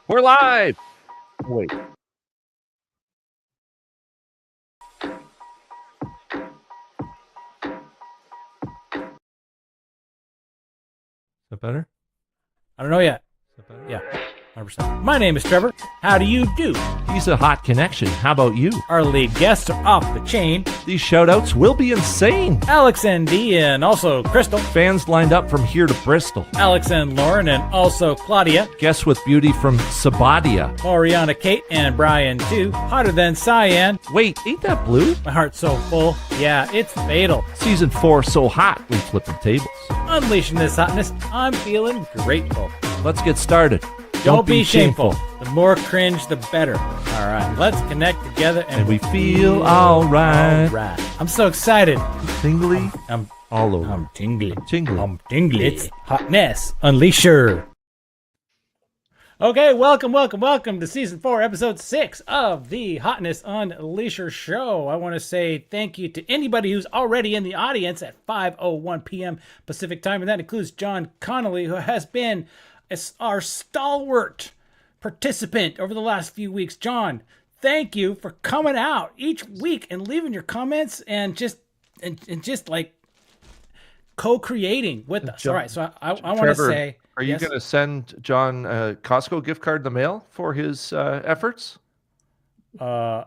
We're live. Wait. Is that better? I don't know yet. Is that better? Yeah, 100%. My name is Trevor. How do you do? He's a hot connection. How about you? Our lead guests are off the chain. These shout-outs will be insane. Alex and Dee and also Crystal. Fans lined up from here to Bristol. Alex and Lauren and also Claudia. Guests with beauty from Sabadia. Oriana, Kate, and Brian too. Hotter than cyan. Wait, ain't that blue? My heart's so full. Yeah, it's fatal. Season 4 so hot, we flipping tables. Unleashing this hotness, I'm feeling grateful. Let's get started. Don't be shameful. The more cringe, the better. All right, let's connect together And we feel all right. All right. I'm so excited. Tingly I'm all over. I'm tingly. Tingly. I'm tingly. It's Hotness. Unleash her. Okay, welcome to Season 4, Episode 6 of the Hotness Unleash Her show. I want to say thank you to anybody who's already in the audience at 5:01 p.m. Pacific time, and that includes John Connolly, who has been our stalwart participant over the last few weeks. John, thank you for coming out each week and leaving your comments and just like co-creating with us. John, all right, so I want to say, are you going to send John a Costco gift card in the mail for his efforts? No,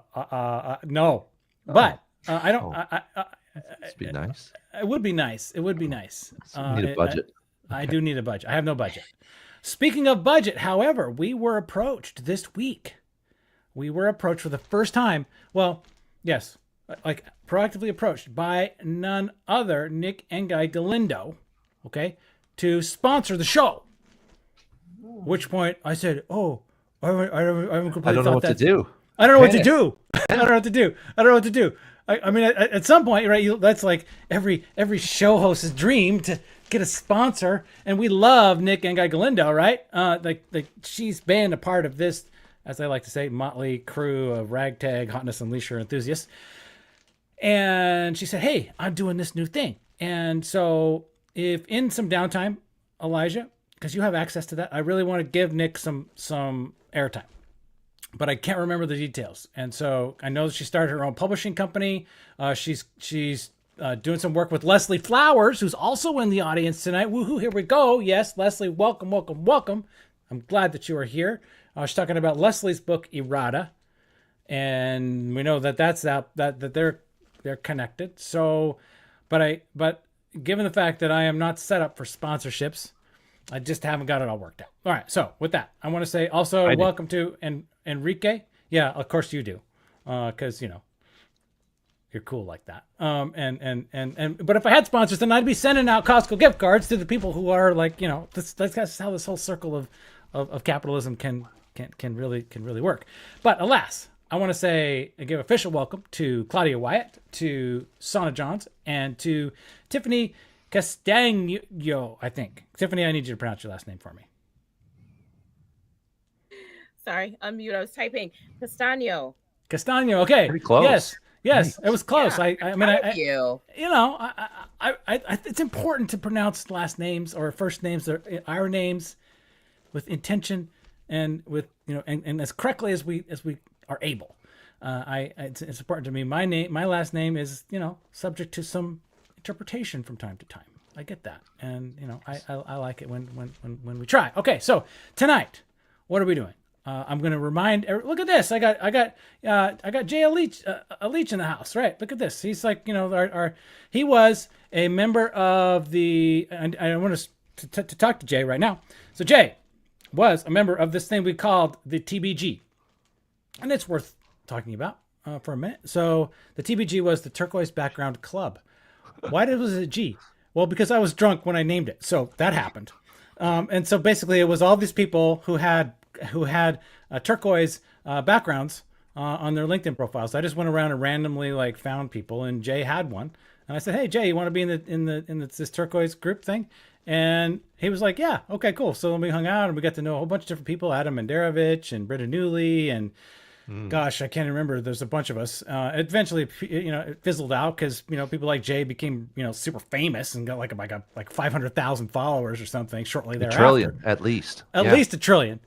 but I don't. It'd be nice. It would be nice. It would be nice. You need a budget. I do need a budget. I have no budget. Speaking of budget, however, we were approached this week. We were approached for the first time. Well, yes, like proactively approached by none other Nick and Guy Galindo, okay, to sponsor the show. Which point I said, "Oh, I haven't completely I don't know what to do. I don't know what to do. I don't know what to do. I don't know what to do." I mean, at some point, right? That's like every show host's dream to get a sponsor, and we love Nick and Guy Galindo, right? Like she's been a part of this, as I like to say, motley crew of ragtag hotness and leisure enthusiasts. And she said, "Hey, I'm doing this new thing, and so if in some downtime, Elijah, because you have access to that, I really want to give Nick some airtime." But I can't remember the details. And so I know that she started her own publishing company. She's doing some work with Leslie Flowers, who's also in the audience tonight. Woohoo, here we go. Yes, Leslie, welcome. I'm glad that you are here. She's talking about Leslie's book, Errata. And we know that that's out, that they're connected. So, but given the fact that I am not set up for sponsorships, I just haven't got it all worked out. All right. So with that, I want to say also welcome to Enrique. Yeah, of course you do. Cause you're cool like that. But if I had sponsors, then I'd be sending out Costco gift cards to the people who are like, that's how this whole circle of capitalism can really work. But alas, I want to say and give official welcome to Claudia Wyatt, to Sonna Johns, and to Tiffany Castagno, I think. Tiffany, I need you to pronounce your last name for me. Sorry, unmute. I was typing Castagno. Castagno. Okay. Pretty close. Yes. Nice. It was close. Yeah. I mean, it's important to pronounce last names or first names or our names with intention and with and as correctly as we are able. It's important to me. My last name is subject to some interpretation from time to time. I get that, and I like it when we try. Okay, so tonight, what are we doing? I'm going to remind. Look at this. I got Jay Leach in the house. Right. Look at this. He's like he was a member of the. And I want to talk to Jay right now. So Jay was a member of this thing we called the TBG, and it's worth talking about for a minute. So the TBG was the Turquoise Background Club. Why was it a G? Well, because I was drunk when I named it. So that happened. And so basically it was all these people who had turquoise backgrounds on their LinkedIn profiles. So I just went around and randomly found people, and Jay had one. And I said, "Hey Jay, you want to be in this turquoise group thing?" And he was like, "Yeah, okay, cool." So then we hung out and we got to know a whole bunch of different people, Adam Mandarovich and Britta Newley and gosh, I can't remember. There's a bunch of us. Eventually, it fizzled out because people like Jay became super famous and got like 500,000 followers or something shortly thereafter. A trillion at least. At least a trillion.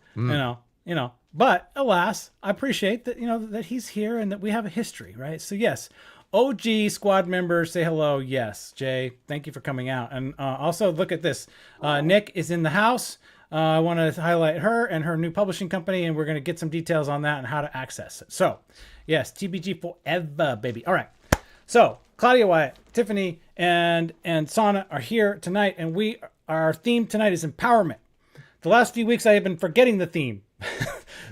But alas, I appreciate that, that he's here and that we have a history, right? So yes, OG squad members, say hello. Yes, Jay, thank you for coming out. And also look at this. Nick is in the house. I want to highlight her and her new publishing company, and we're going to get some details on that and how to access it. So yes, TBG forever, baby. All right. So Claudia Wyatt, Tiffany, and Sonna are here tonight, and our theme tonight is empowerment. The last few weeks I have been forgetting the theme.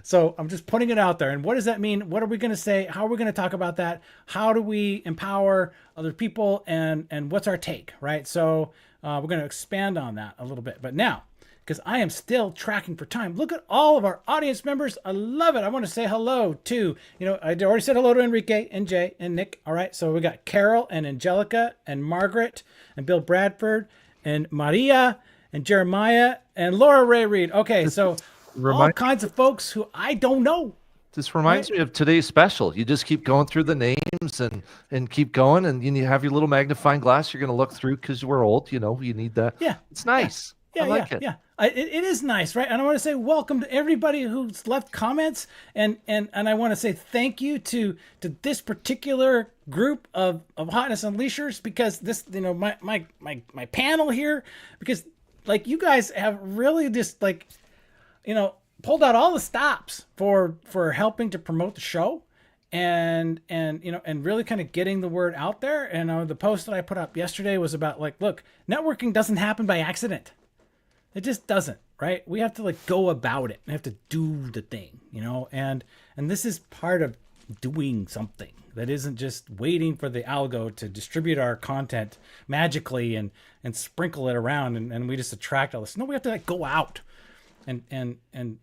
So I'm just putting it out there. And what does that mean? What are we going to say? How are we going to talk about that? How do we empower other people? And what's our take, right? So we're going to expand on that a little bit. But now, because I am still tracking for time, look at all of our audience members. I love it. I want to say hello to, I already said hello to Enrique and Jay and Nick. All right. So we got Carol and Angelica and Margaret and Bill Bradford and Maria and Jeremiah and Laura Ray Reed. Okay. So all kinds of folks who I don't know. This reminds me of today's special. You just keep going through the names and keep going, and you have your little magnifying glass you're going to look through because we're old. You need that. Yeah. It's nice. Yeah. I like it. Yeah. It is nice, right? And I want to say welcome to everybody who's left comments, and I want to say thank you to this particular group of Hotness Unleashers, because this, my panel here, because like you guys have really just like, pulled out all the stops for helping to promote the show and really kind of getting the word out there. And the post that I put up yesterday was about look, networking doesn't happen by accident. It just doesn't, right? We have to go about it. We have to do the thing, and this is part of doing something that isn't just waiting for the algo to distribute our content magically and sprinkle it around and we just attract all this. No, we have to go out and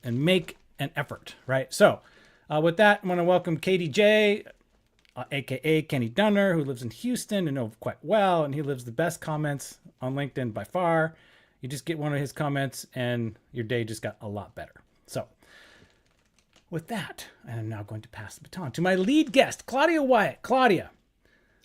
make an effort, right? So with that, I want to welcome KDJ, aka Kenny Dunner, who lives in Houston and know quite well, and he lives the best comments on LinkedIn by far. You just get one of his comments and your day just got a lot better. So with that, I am now going to pass the baton to my lead guest, Claudia Wyatt. Claudia.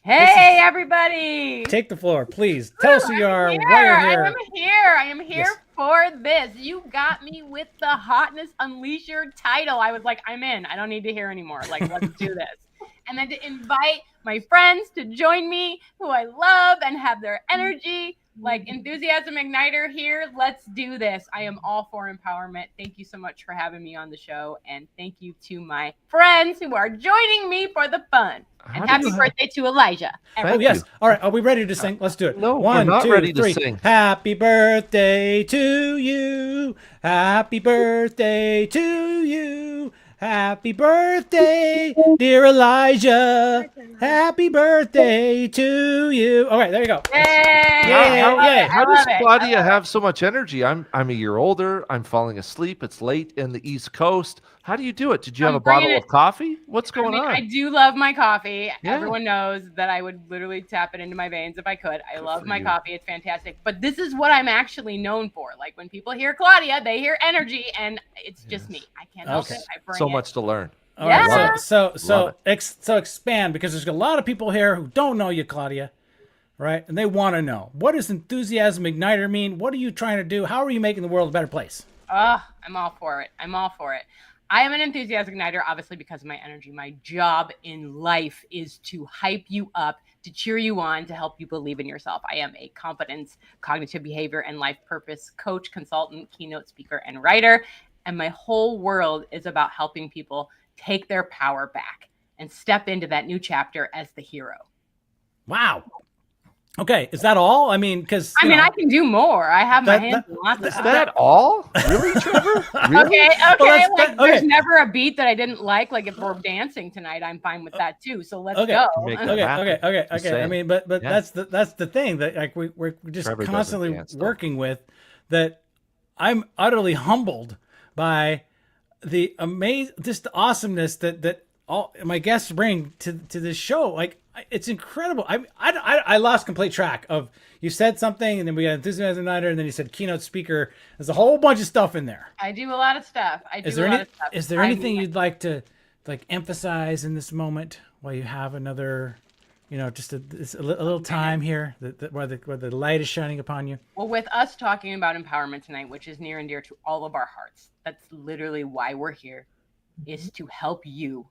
Hey, everybody. Take the floor, please. Tell us who you are, why you're here. I am here for this. You got me with the Hotness Unleasher title. I was like, I'm in. I don't need to hear anymore. Let's do this. And then to invite my friends to join me, who I love and have their energy, enthusiasm igniter here. Let's do this. I am all for empowerment. Thank you so much for having me on the show. And thank you to my friends who are joining me for the fun. And happy birthday to Elijah. Oh, yes. All right. Are we ready to sing? Let's do it. No, One, we're not 2, ready 3. to sing. Happy birthday to you. Happy birthday to you. Happy birthday, dear Elijah. Happy birthday to you. All right, there you go. Yay! How does Claudia have so much energy? I'm a year older. I'm falling asleep. It's late in the East Coast. How do you do it? Did you have a bottle of coffee? What's going on? I do love my coffee. Yeah. Everyone knows that I would literally tap it into my veins if I could. I love my coffee. It's fantastic. But this is what I'm actually known for. When people hear Claudia, they hear energy, and it's just me. I can't help it. I bring so much to learn. All right, so expand, because there's a lot of people here who don't know you, Claudia, right? And they want to know, what does enthusiasm igniter mean? What are you trying to do? How are you making the world a better place? I'm all for it. I am an enthusiasm igniter, obviously, because of my energy. My job in life is to hype you up, to cheer you on, to help you believe in yourself. I am a confidence, cognitive behavior, and life purpose coach, consultant, keynote speaker, and writer. And my whole world is about helping people take their power back and step into that new chapter as the hero. Wow. Okay, is that all? I mean, because I can do more. I have my hands on lots of Is stuff. that all? Really, Trevor? Really? Okay. There's never a beat that I didn't like. If we're dancing tonight, I'm fine with that too. So let's go. Okay. I mean, but that's the thing that we're just Trevor constantly working with. That I'm utterly humbled by the just the awesomeness that all my guests bring to this show. It's incredible. I lost complete track of, you said something and then we got enthusiasm nighter and then you said keynote speaker. There's a whole bunch of stuff in there. I do a lot of stuff. Is there anything you'd like to emphasize in this moment while you have another, just a little time here where the light is shining upon you? Well, with us talking about empowerment tonight, which is near and dear to all of our hearts, that's literally why we're here, is to help you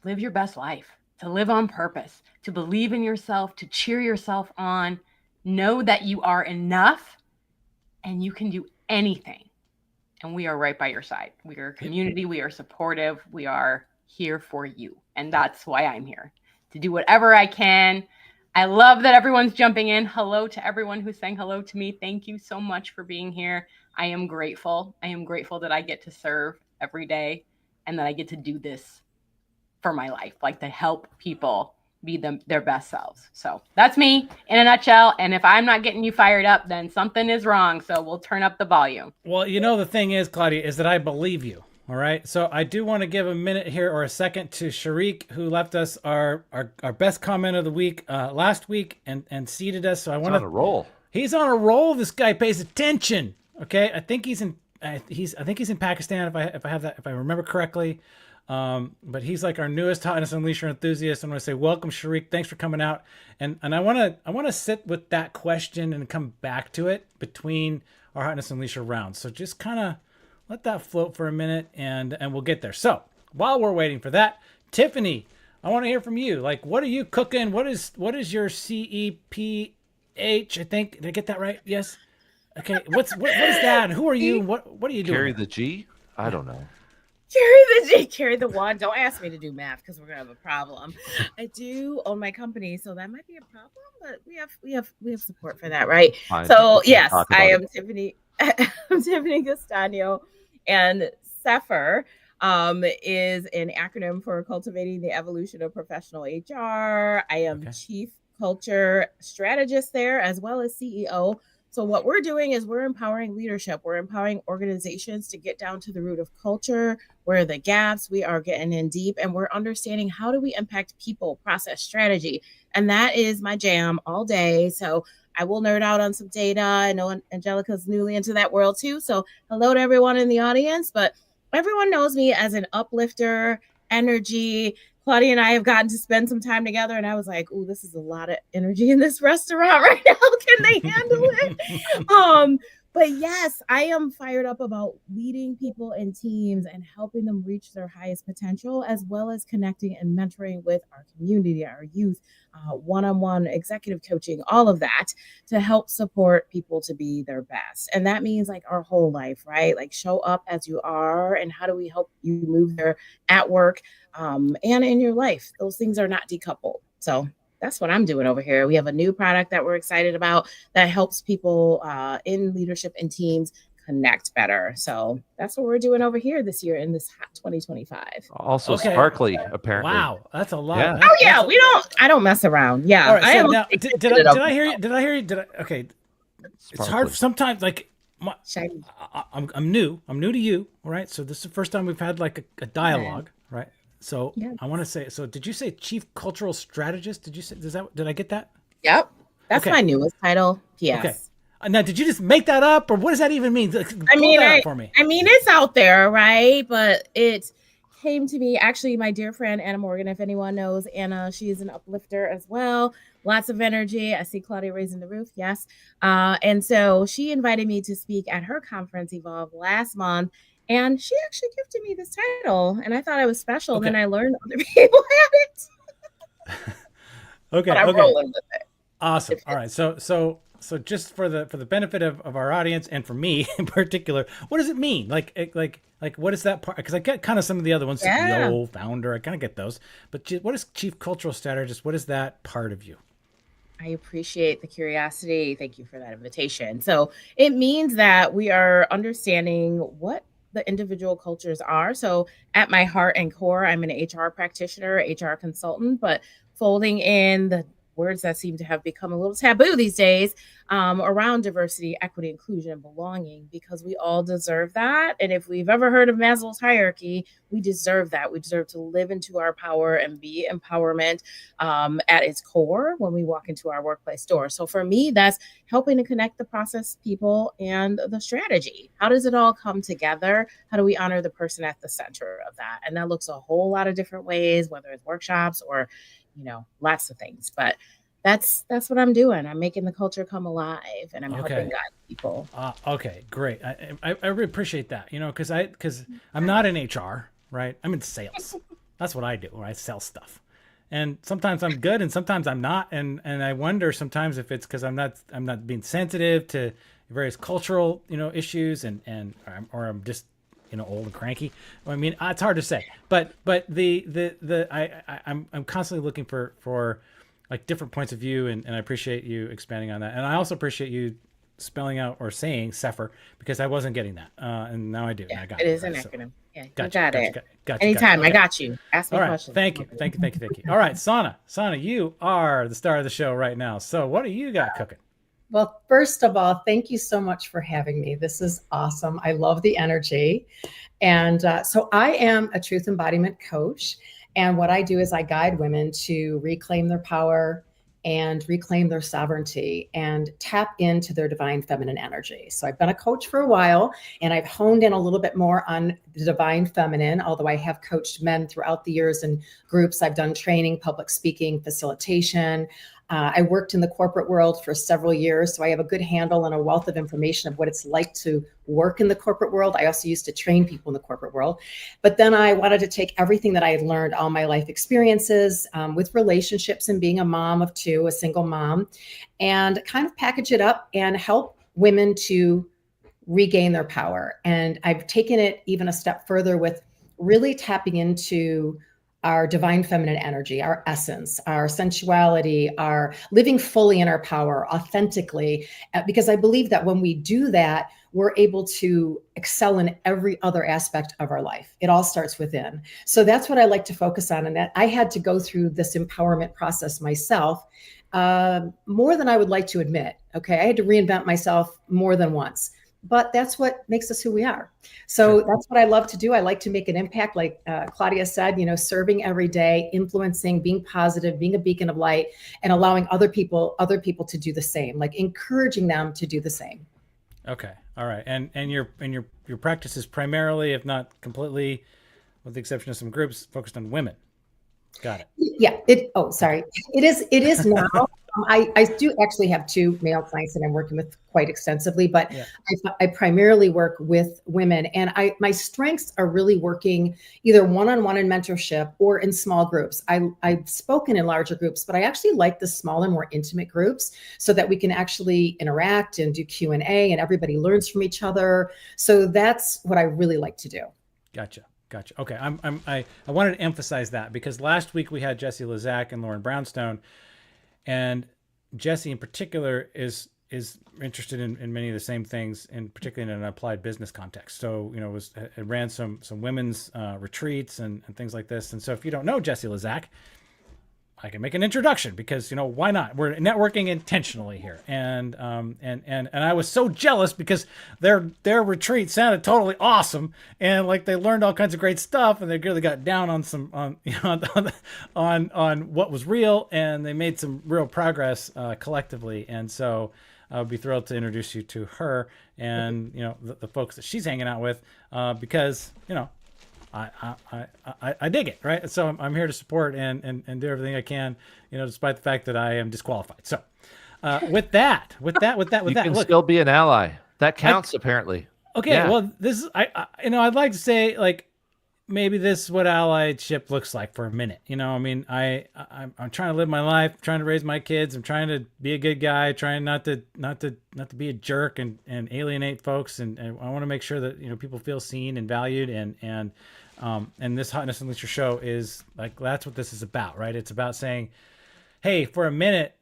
live your best life, to live on purpose, to believe in yourself, to cheer yourself on, know that you are enough and you can do anything. And we are right by your side. We are a community. We are supportive. We are here for you. And that's why I'm here, to do whatever I can. I love that everyone's jumping in. Hello to everyone who's saying hello to me. Thank you so much for being here. I am grateful. I am grateful that I get to serve every day and that I get to do this for my life, like to help people be their best selves. So that's me in a nutshell. And if I'm not getting you fired up, then something is wrong. So we'll turn up the volume. Well, the thing is, Claudia, is that I believe you. All right. So I do want to give a minute here or a second to Sharik, who left us our best comment of the week last week and seated us. So I want to. On a roll. He's on a roll. This guy pays attention. Okay. I think he's in Pakistan if I remember correctly. But he's like our newest Hotness Unleasher enthusiast. I'm going to say, welcome, Sharik. Thanks for coming out. And I want to sit with that question and come back to it between our Hotness Unleasher rounds. So just kind of let that float for a minute and we'll get there. So while we're waiting for that, Tiffany, I want to hear from you. Like, what are you cooking? What is your CEPH? I think, did I get that right? Yes. Okay. What is that? Who are you? What are you doing? Carry the G? I don't know. Carry the one. Don't ask me to do math because we're gonna have a problem. I do own my company, so that might be a problem, but we have support for that, right? Fine. So yes, I am it. Tiffany. I'm Tiffany Castagno, and CEPHR is an acronym for Cultivating the Evolution of Professional HR. I am Chief Culture Strategist there, as well as CEO. So what we're doing is we're empowering leadership. We're empowering organizations to get down to the root of culture, where are the gaps, we are getting in deep, and we're understanding how do we impact people, process, strategy. And that is my jam all day. So I will nerd out on some data. I know Angelica's newly into that world too. So hello to everyone in the audience, but everyone knows me as an uplifter, energy. Claudia and I have gotten to spend some time together, and I was like, "Ooh, this is a lot of energy in this restaurant right now. Can they handle it?" But yes, I am fired up about leading people and teams and helping them reach their highest potential, as well as connecting and mentoring with our community, our youth, one-on-one executive coaching, all of that to help support people to be their best. And that means like our whole life, right? Like show up as you are, and how do we help you move there at work and in your life? Those things are not decoupled. So that's what I'm doing over here. We have a new product that we're excited about that helps people in leadership and teams connect better. So that's what we're doing over here this year in this hot 2025. Also sparkly, apparently. Wow, that's a lot. Yeah. I don't mess around. Yeah. All right, so now, did I hear you? Okay. It's Sparkly. hard sometimes. Like I'm new to you. All right. So this is the first time we've had like a dialogue, right? So I want to say, so did you say Chief Cultural Strategist? Did you say, did I get that? Yep. That's my newest title. Yes. Okay. Now, did you just make that up, or what does that even mean? For me. I mean, it's out there, right? But it came to me, actually, my dear friend, Anna Morgan, if anyone knows Anna, she is an uplifter as well. Lots of energy. I see Claudia raising the roof. Yes. And so she invited me to speak at her conference, Evolve, last month. And she actually gifted me this title, and I thought I was special. Then I learned other people had it. Okay. But I'm rolling with it. Awesome. All right. So just for the benefit of our audience and for me in particular, what does it mean? Like what is that part? Because I get kind of some of the other ones, CEO, founder. I kind of get those. But what is Chief Cultural Strategist? What is that part of you? I appreciate the curiosity. Thank you for that invitation. So it means that we are understanding what the individual cultures are. So at my heart and core, I'm an HR practitioner, HR consultant, but folding in the words that seem to have become a little taboo these days around diversity, equity, inclusion, and belonging, because we all deserve that. And if we've ever heard of Maslow's hierarchy, we deserve that. We deserve to live into our power and be empowerment at its core when we walk into our workplace door. So for me, that's helping to connect the process, people, and the strategy. How does it all come together? How do we honor the person at the center of that? And that looks a whole lot of different ways, whether it's workshops or lots of things. But that's what I'm doing. I'm making the culture come alive, and I'm helping guide people. Okay, great. I really appreciate that. Because I'm not in HR, right? I'm in sales. That's what I do. I sell stuff, and sometimes I'm good, and sometimes I'm not. And I wonder sometimes if it's because I'm not being sensitive to various cultural issues, or I'm just old and cranky. I mean, it's hard to say. But I'm constantly looking for like different points of view, and I appreciate you expanding on that. And I also appreciate you spelling out or saying Sepher, because I wasn't getting that. And now I do. Yeah, I got it is right? an acronym. Yeah, you Gotcha, got gotcha, it. Gotcha, Anytime, okay. I got you. Ask me All right, questions. thank you. All right, Sonna, you are the star of the show right now. So what do you got cooking? Well, first of all, thank you so much for having me. This is awesome. I love the energy. And so I am a truth embodiment coach. And what I do is I guide women to reclaim their power and reclaim their sovereignty and tap into their divine feminine energy. So I've been a coach for a while, and I've honed in a little bit more on the divine feminine, although I have coached men throughout the years in groups. I've done training, public speaking, facilitation. I worked in the corporate world for several years, so I have a good handle and a wealth of information of what it's like to work in the corporate world. I also used to train people in the corporate world. But then I wanted to take everything that I had learned, all my life experiences with relationships and being a mom of two, a single mom, and kind of package it up and help women to regain their power. And I've taken it even a step further with really tapping into our divine feminine energy, our essence, our sensuality, our living fully in our power, authentically, because I believe that when we do that, we're able to excel in every other aspect of our life. It all starts within. So that's what I like to focus on. And that I had to go through this empowerment process myself, more than I would like to admit. Okay. I had to reinvent myself more than once. But that's what makes us who we are. So that's what I love to do. I like to make an impact, like Claudia said, serving every day, influencing, being positive, being a beacon of light, and allowing other people to do the same, like encouraging them to do the same. Okay. All right. And your practice is primarily, if not completely, with the exception of some groups, focused on women. Got it. Yeah. It is now. I do actually have two male clients that I'm working with quite extensively, but yeah. I primarily work with women, and my strengths are really working either one-on-one in mentorship or in small groups. I've spoken in larger groups, but I actually like the smaller, more intimate groups so that we can actually interact and do Q&A and everybody learns from each other. So that's what I really like to do. Gotcha. Okay. I wanted to emphasize that because last week we had Jessie Lazak and Lauren Brownstone, and Jessie in particular is interested in many of the same things, and particularly in an applied business context. So, it ran some women's retreats and things like this. And so if you don't know Jessie Lazak, I can make an introduction because, why not? We're networking intentionally here. And I was so jealous because their retreat sounded totally awesome. And like they learned all kinds of great stuff, and they really got down on some, on what was real, and they made some real progress collectively. And so I would be thrilled to introduce you to her and, the folks that she's hanging out with because, I dig it, right? So I'm here to support and do everything I can, despite the fact that I am disqualified. So with that, you can still be an ally. That counts, apparently. Okay, yeah. Well, this is I'd like to say like maybe this is what allyship looks like for a minute. I'm trying to live my life, trying to raise my kids. I'm trying to be a good guy, trying not to be a jerk and alienate folks. And I want to make sure that people feel seen and valued and this Hotness Unleashed show is like, that's what this is about, right? It's about saying, hey, for a minute,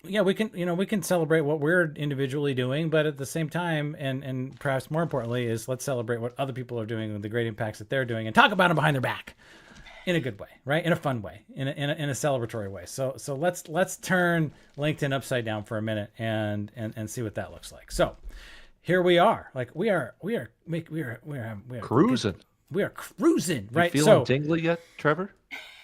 we can celebrate what we're individually doing, but at the same time, and perhaps more importantly, is let's celebrate what other people are doing and the great impacts that they're doing, and talk about them behind their back, in a good way, right? In a fun way, in a celebratory way. So let's turn LinkedIn upside down for a minute and see what that looks like. So here we are, like we are cruising. We are cruising, right? You feeling tingly yet, Trevor?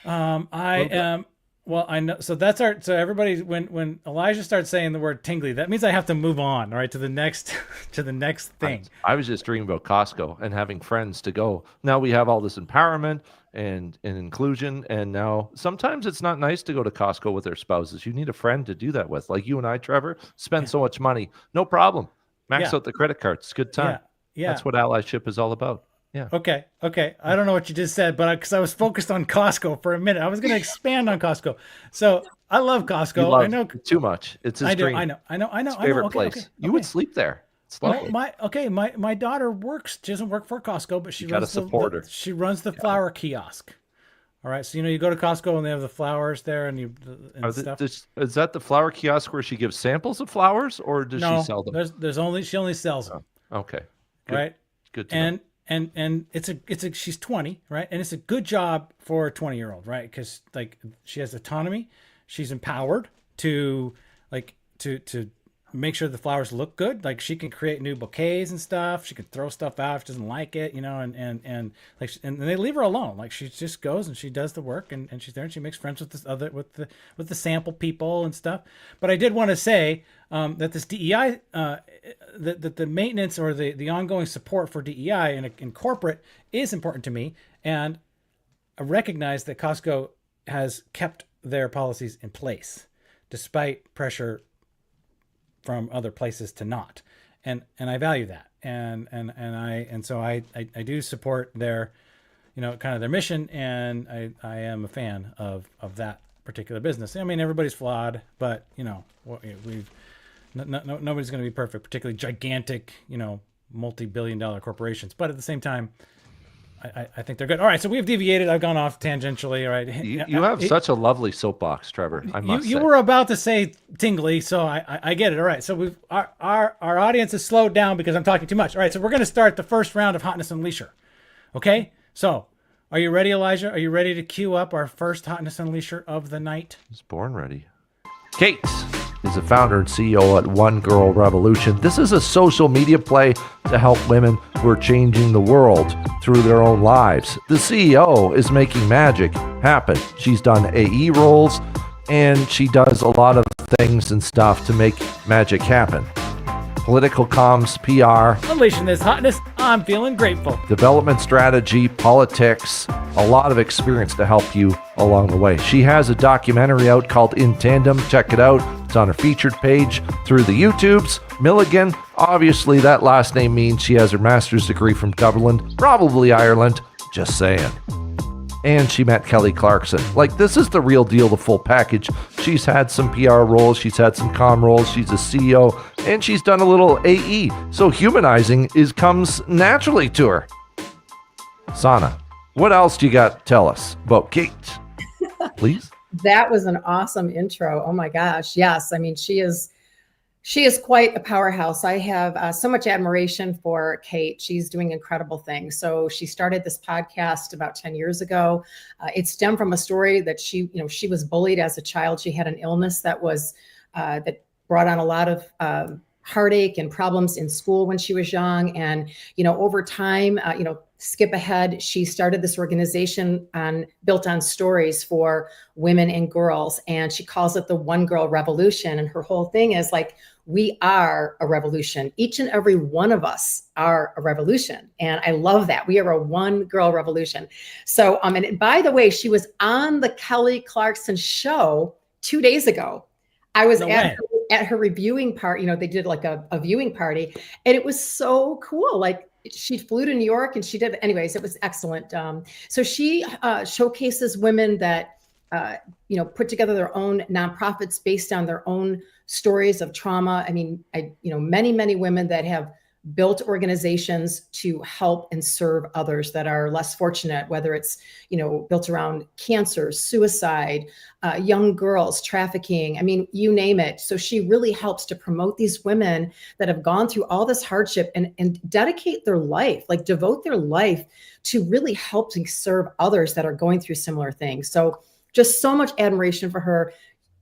I am. Well, I know. So that's our. So everybody, when Elijah starts saying the word tingly, that means I have to move on, right, to the next to the next thing. I was just dreaming about Costco and having friends to go. Now we have all this empowerment and inclusion, and now sometimes it's not nice to go to Costco with their spouses. You need a friend to do that with, like you and I, Trevor. Spend so much money, no problem. Max out the credit cards. It's a good time. Yeah. That's what allyship is all about. Yeah. Okay. I don't know what you just said, but because I was focused on Costco for a minute, I was going to expand on Costco. So I love Costco. I know too much. It's his dream. I know. His favorite place. Okay. You would sleep there. It's lovely. My daughter works. She doesn't work for Costco, but she runs she runs the flower kiosk. All right. So you go to Costco and they have the flowers there and stuff. Is that the flower kiosk where she gives samples of flowers, or does she sell them? She only sells them. Okay. Good. Right. Good to know. And she's 20, right? And it's a good job for a 20-year-old, right? Because like she has autonomy, she's empowered to make sure the flowers look good. Like she can create new bouquets and stuff. She can throw stuff out if she doesn't like it, and they leave her alone. Like she just goes and she does the work and she's there and she makes friends with with the sample people and stuff. But I did want to say that this DEI, that the maintenance or the ongoing support for DEI in corporate is important to me. And I recognize that Costco has kept their policies in place despite pressure from other places to not, and I value that, and so I do support their, kind of their mission, and I am a fan of that particular business. I mean, everybody's flawed, but nobody's going to be perfect, particularly gigantic, multi-billion-dollar corporations. But at the same time, I think they're good. All right, so we've deviated. I've gone off tangentially. All right, you have such a lovely soapbox, Trevor. I must say. You were about to say tingly, so I get it. All right, so our audience has slowed down because I'm talking too much. All right, so we're going to start the first round of Hotness Unleasher. Okay, so are you ready, Elijah? Are you ready to queue up our first Hotness Unleasher of the night? I was born ready. Kate is the founder and CEO at One Girl Revolution. This is a social media play to help women who are changing the world through their own lives. The CEO is making magic happen. She's done AE roles and she does a lot of things and stuff to make magic happen. Political comms, PR, unleashing this hotness, I'm feeling grateful. Development strategy, politics, a lot of experience to help you along the way. She has a documentary out called In Tandem. Check it out. It's on her featured page through the YouTubes. Milligan, obviously that last name means she has her master's degree from Dublin, probably Ireland, just saying. And she met Kelly Clarkson. Like, this is the real deal, the full package. She's had some PR roles, she's had some comm roles, she's a CEO, and she's done a little AE. So humanizing comes naturally to her. Sonna, what else do you got to tell us about Kate? Please. That was an awesome intro. Oh my gosh. Yes. I mean, she is quite a powerhouse. I have so much admiration for Kate. She's doing incredible things. So she started this podcast about 10 years ago. It stemmed from a story that she was bullied as a child. She had an illness that brought on a lot of heartache and problems in school when she was young. And, over time, skip ahead, she started this organization built on stories for women and girls. And she calls it the One Girl Revolution. And her whole thing is like, we are a revolution. Each and every one of us are a revolution. And I love that. We are a one girl revolution. So, and by the way, she was on the Kelly Clarkson show 2 days ago. I was at her reviewing part, they did like a viewing party, and it was so cool. Like, she flew to New York and she did, anyways, it was excellent. So she showcases women that, put together their own nonprofits based on their own stories of trauma. I mean, many, many women that have built organizations to help and serve others that are less fortunate, whether it's, built around cancer, suicide, young girls, trafficking, I mean, you name it. So she really helps to promote these women that have gone through all this hardship and dedicate their life, like devote their life to really helping serve others that are going through similar things. So just so much admiration for her.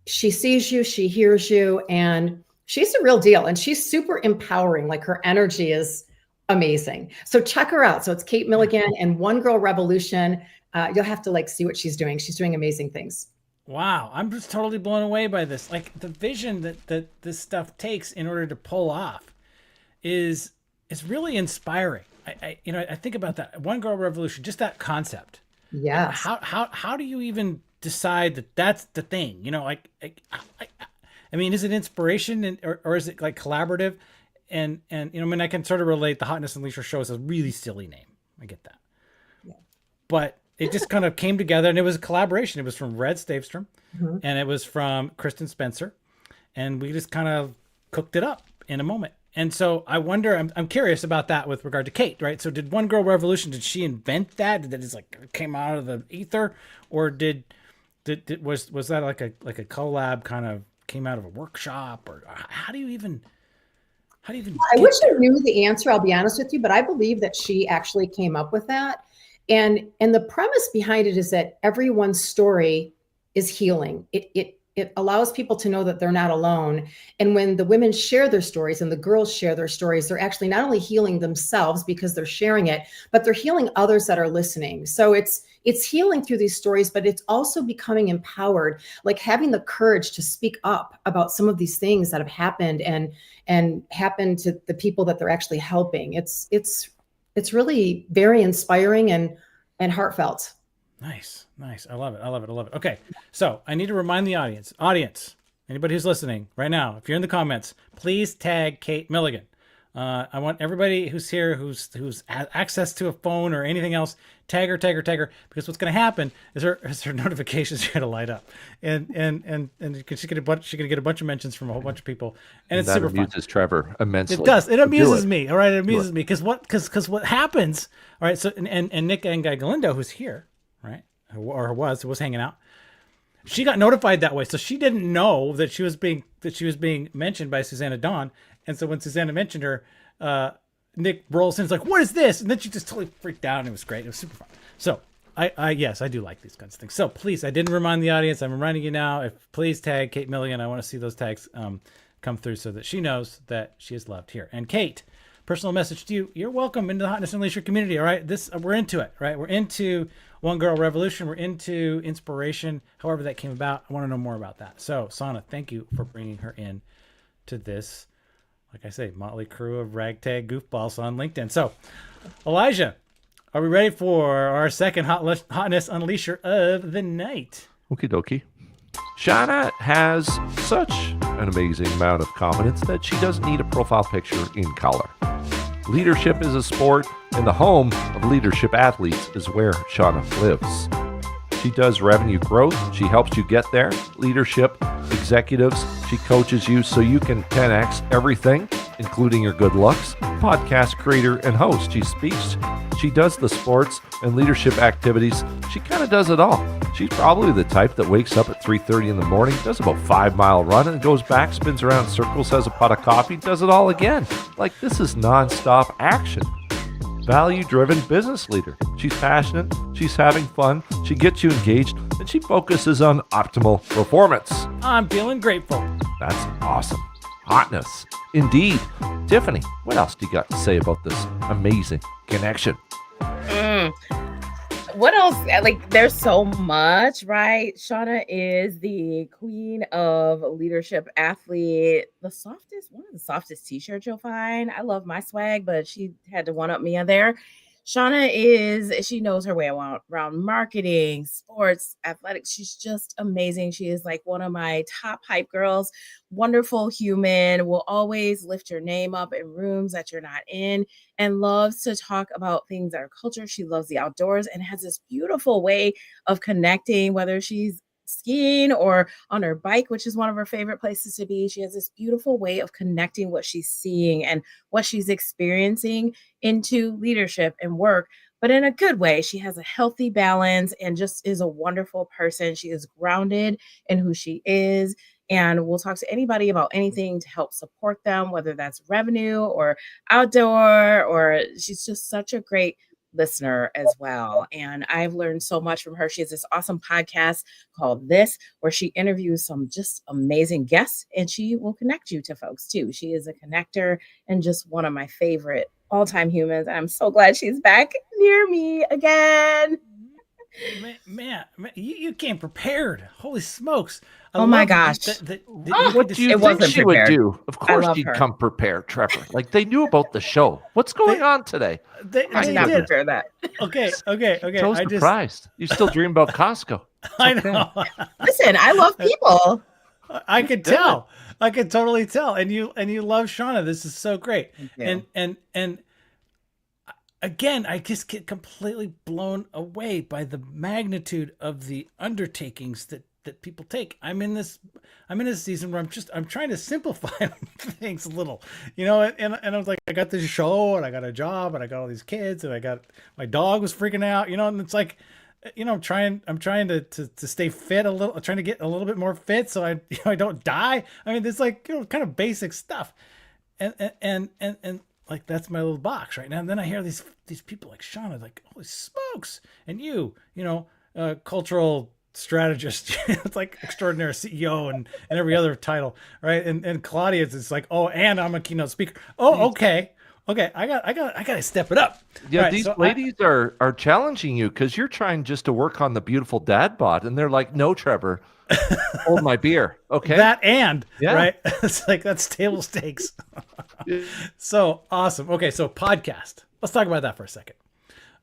She sees you, she hears you, and she's the real deal. And she's super empowering. Like, her energy is amazing. So check her out. So it's Kate Milligan and One Girl Revolution. You'll have to see what she's doing. She's doing amazing things. Wow, I'm just totally blown away by this. Like the vision that this stuff takes in order to pull off is really inspiring. I think about that one girl revolution, just that concept. Yes. How do you even decide that that's the thing? I mean, is it inspiration or is it like collaborative? And I mean, I can sort of relate. The Hotness Unleashed show is a really silly name. I get that, but it just kind of came together, and it was a collaboration. It was from Red Stavstrom, and it was from Kristen Spencer, and we just kind of cooked it up in a moment. And so I wonder, I'm curious about that with regard to Kate, right? So did One Girl Revolution, did she invent that? Did that just like came out of the ether, or was that like a collab kind of came out of a workshop, or how do you even? I wish I knew the answer, I'll be honest with you, but I believe that she actually came up with that. And the premise behind it is that everyone's story is healing. It allows people to know that they're not alone. And when the women share their stories and the girls share their stories, they're actually not only healing themselves because they're sharing it, but they're healing others that are listening. So it's healing through these stories, but it's also becoming empowered, like having the courage to speak up about some of these things that have happened and happened to the people that they're actually helping. It's really very inspiring and heartfelt. Nice. I love it. Okay. So I need to remind the audience, anybody who's listening right now, if you're in the comments, please tag Kate Milligan. I want everybody who's here, who's access to a phone or anything else, tag her, because what's going to happen is her notifications are going to light up, and she's going to get a bunch of mentions from a whole bunch of people, and it's super fun. That amuses Trevor immensely. It does. It amuses me. All right, it amuses me because what happens? All right. So and Nick and Guy Galindo, who's here, right, or was hanging out. She got notified that way, so she didn't know that she was being mentioned by Susanna Dawn. And so when Susanna mentioned her, Nick rolls in, it's like, what is this? And then she just totally freaked out, and it was great. It was super fun. So yes, I do like these kinds of things. So please, I didn't remind the audience. I'm reminding you now. Please tag Kate Milligan. I want to see those tags come through so that she knows that she is loved here. And Kate, personal message to you. You're welcome into the Hotness Unleashed community. All right, we're into it. Right, we're into One Girl Revolution. We're into inspiration. However that came about, I want to know more about that. So Sonna, thank you for bringing her in to this. Like I say, motley crew of ragtag goofballs on LinkedIn. So, Elijah, are we ready for our second Hotness Unleasher of the night? Okie dokie. Sonna has such an amazing amount of confidence that she doesn't need a profile picture in color. Leadership is a sport, and the home of leadership athletes is where Sonna lives. She does revenue growth. She helps you get there. Leadership, executives. She coaches you so you can 10x everything, including your good looks. Podcast creator and host. She speaks. She does the sports and leadership activities. She kind of does it all. She's probably the type that wakes up at 3:30 in the morning, does about 5-mile run, and goes back, spins around in circles, has a pot of coffee, does it all again. Like, this is nonstop action. Value-driven business leader. She's passionate, she's having fun, she gets you engaged, and she focuses on optimal performance. I'm feeling grateful. That's awesome. Hotness. Indeed. Tiffany, what else do you got to say about this amazing connection? What else? Like, there's so much, right? Sonna is the queen of leadership athlete. One of the softest t-shirts you'll find. I love my swag, but she had to one-up me on there. Sonna she knows her way around marketing, sports, athletics. She's just amazing. She is like one of my top hype girls, wonderful human, will always lift your name up in rooms that you're not in, and loves to talk about things that are culture. She loves the outdoors and has this beautiful way of connecting, whether she's skiing or on her bike, which is one of her favorite places to be. She has this beautiful way of connecting what she's seeing and what she's experiencing into leadership and work, but in a good way. She has a healthy balance and just is a wonderful person. She is grounded in who she is, and we'll talk to anybody about anything to help support them, whether that's revenue or outdoor, or she's just such a great listener as well. And I've learned so much from her. She has this awesome podcast called This, where she interviews some just amazing guests, and she will connect you to folks too. She is a connector and just one of my favorite all-time humans. I'm so glad she's back near me again. Man, you came prepared. Holy smokes. Oh my gosh. What do you think she would do? Of course she'd come prepared, Trevor. Like, they knew about the show. What's going on today? I did not prepare that. Okay. So surprised. You still dream about Costco. I know. Listen, I love people. I could tell. I could totally tell. And you love Shauna. This is so great. And again, I just get completely blown away by the magnitude of the undertakings that people take. I'm in this season where I'm trying to simplify things a little, and I was like, I got this show and I got a job and I got all these kids and I got, my dog was freaking out, and it's like, I'm trying to stay fit a little, trying to get a little bit more fit so I don't die. I mean, it's like, kind of basic stuff. And like, that's my little box right now. And then I hear these people like Shauna, like, holy smokes. And cultural strategist, it's like extraordinary CEO and every other title, right? And Claudia is like, oh, and I'm a keynote speaker. Oh, okay. I got to step it up. Yeah, right, these ladies are challenging you because you're trying just to work on the beautiful dad bod, and they're like, no, Trevor, hold my beer, okay? Right? It's like, that's table stakes. So awesome. Okay, so podcast. Let's talk about that for a second.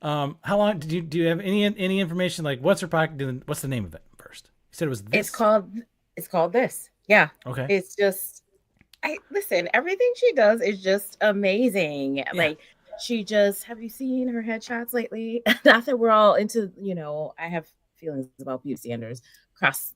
How long do you have any information, like what's her podcast? What's the name of it first? You said it was this. It's called This. Yeah. Okay. It's just, listen, everything she does is just amazing. Yeah. Like, have you seen her headshots lately? Not that we're all into, I have feelings about beauty standards across,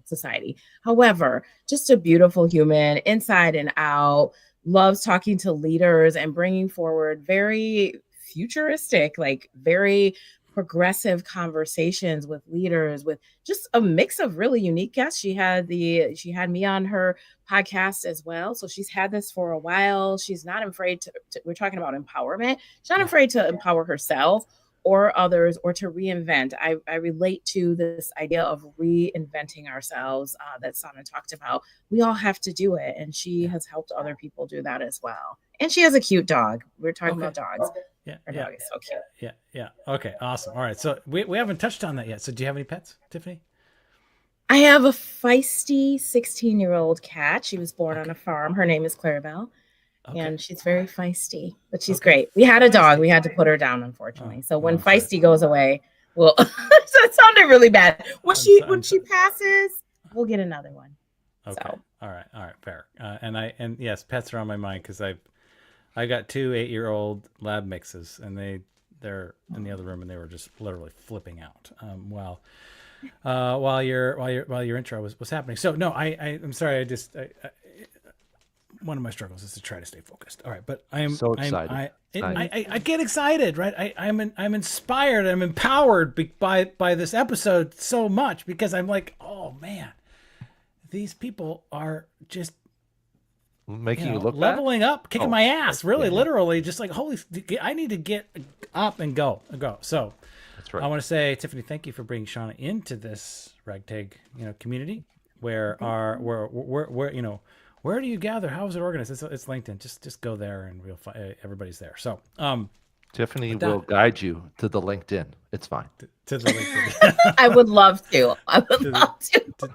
society. However, just a beautiful human inside and out, loves talking to leaders and bringing forward very futuristic, like very progressive conversations with leaders, with just a mix of really unique guests. She had me on her podcast as well. So she's had this for a while. She's not afraid to we're talking about empowerment. She's not afraid to empower herself or others, or to reinvent. I relate to this idea of reinventing ourselves that Sonna talked about. We all have to do it. And she has helped other people do that as well. And she has a cute dog. We're talking about dogs. Yeah. Her dog is so cute. Yeah. Okay, awesome. All right. So we haven't touched on that yet. So do you have any pets, Tiffany? I have a feisty 16-year-old cat. She was born on a farm. Her name is Clarabelle. Okay. And she's very feisty, but she's great. We had a dog. We had to put her down, unfortunately. So when feisty goes away, so it sounded really bad. When she passes, we'll get another one. Okay. So. All right, fair. And yes, pets are on my mind because I got 2 8-year-old lab mixes, and they're in the other room, and they were just literally flipping out while your intro was happening. So no, I'm sorry. One of my struggles is to try to stay focused. All right, but I am so excited. I get excited, right? I'm inspired. I'm empowered by this episode so much because I'm like, oh man, these people are just making you look leveling up, kicking my ass, really, literally, just like holy. I need to get up and go. So that's right. I want to say, Tiffany, thank you for bringing Shauna into this ragtag community where where do you gather? How is it organized? It's LinkedIn. Just go there and we'll find everybody's there. So, Tiffany will guide you to the LinkedIn. It's fine. To the LinkedIn. I would love to. Love to.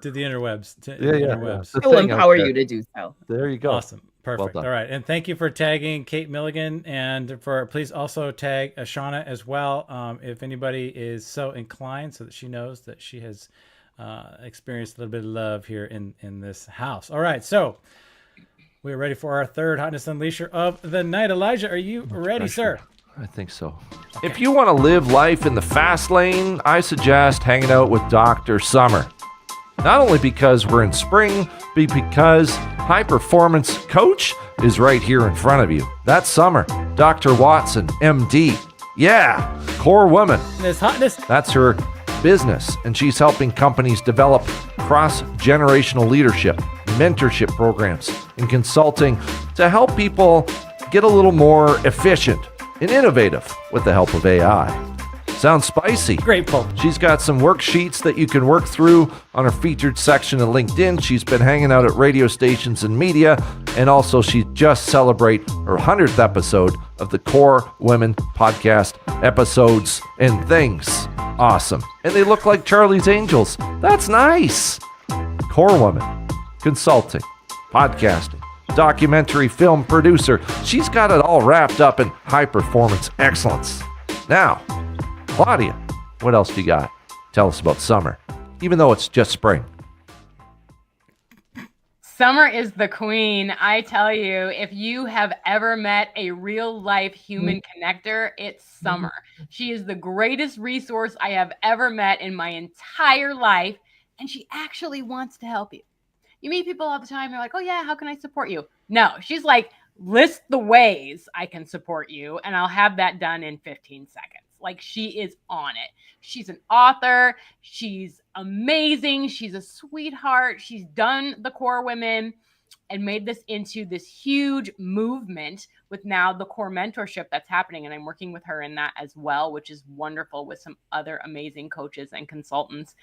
To the interwebs. Interwebs. I will empower you to do so. There you go. Awesome. Perfect. Well, all right. And thank you for tagging Kate Milligan, and please also tag Shauna as well. If anybody is so inclined, so that she knows that she has experienced a little bit of love here in this house. All right, so we're ready for our third Hotness Unleasher of the night. Elijah, are you ready, sir? I think so. Okay. If you want to live life in the fast lane, I suggest hanging out with Dr. Summer. Not only because we're in spring, but because High Performance Coach is right here in front of you. That's Summer, Dr. Watson, MD. Yeah, core woman. This Hotness. That's her business, and she's helping companies develop cross-generational leadership, mentorship programs, and consulting to help people get a little more efficient and innovative with the help of AI. Sounds spicy. Grateful. She's got some worksheets that you can work through on her featured section of LinkedIn. She's been hanging out at radio stations and media, and also she just celebrate her 100th episode of the Core Women podcast episodes and things. Awesome. And they look like Charlie's Angels. That's nice. Core Women, consulting, podcasting, documentary film producer. She's got it all wrapped up in high performance excellence. Now, Claudia, what else do you got? Tell us about summer, even though it's just spring. Summer is the queen. I tell you, if you have ever met a real life human connector, it's Summer. She is the greatest resource I have ever met in my entire life. And she actually wants to help you. You meet people all the time. They're like, oh yeah, how can I support you? No, she's like, list the ways I can support you. And I'll have that done in 15 seconds. Like, she is on it. She's an author. She's amazing. She's a sweetheart. She's done the Core Women and made this into this huge movement with now the Core mentorship that's happening. And I'm working with her in that as well, which is wonderful, with some other amazing coaches and consultants.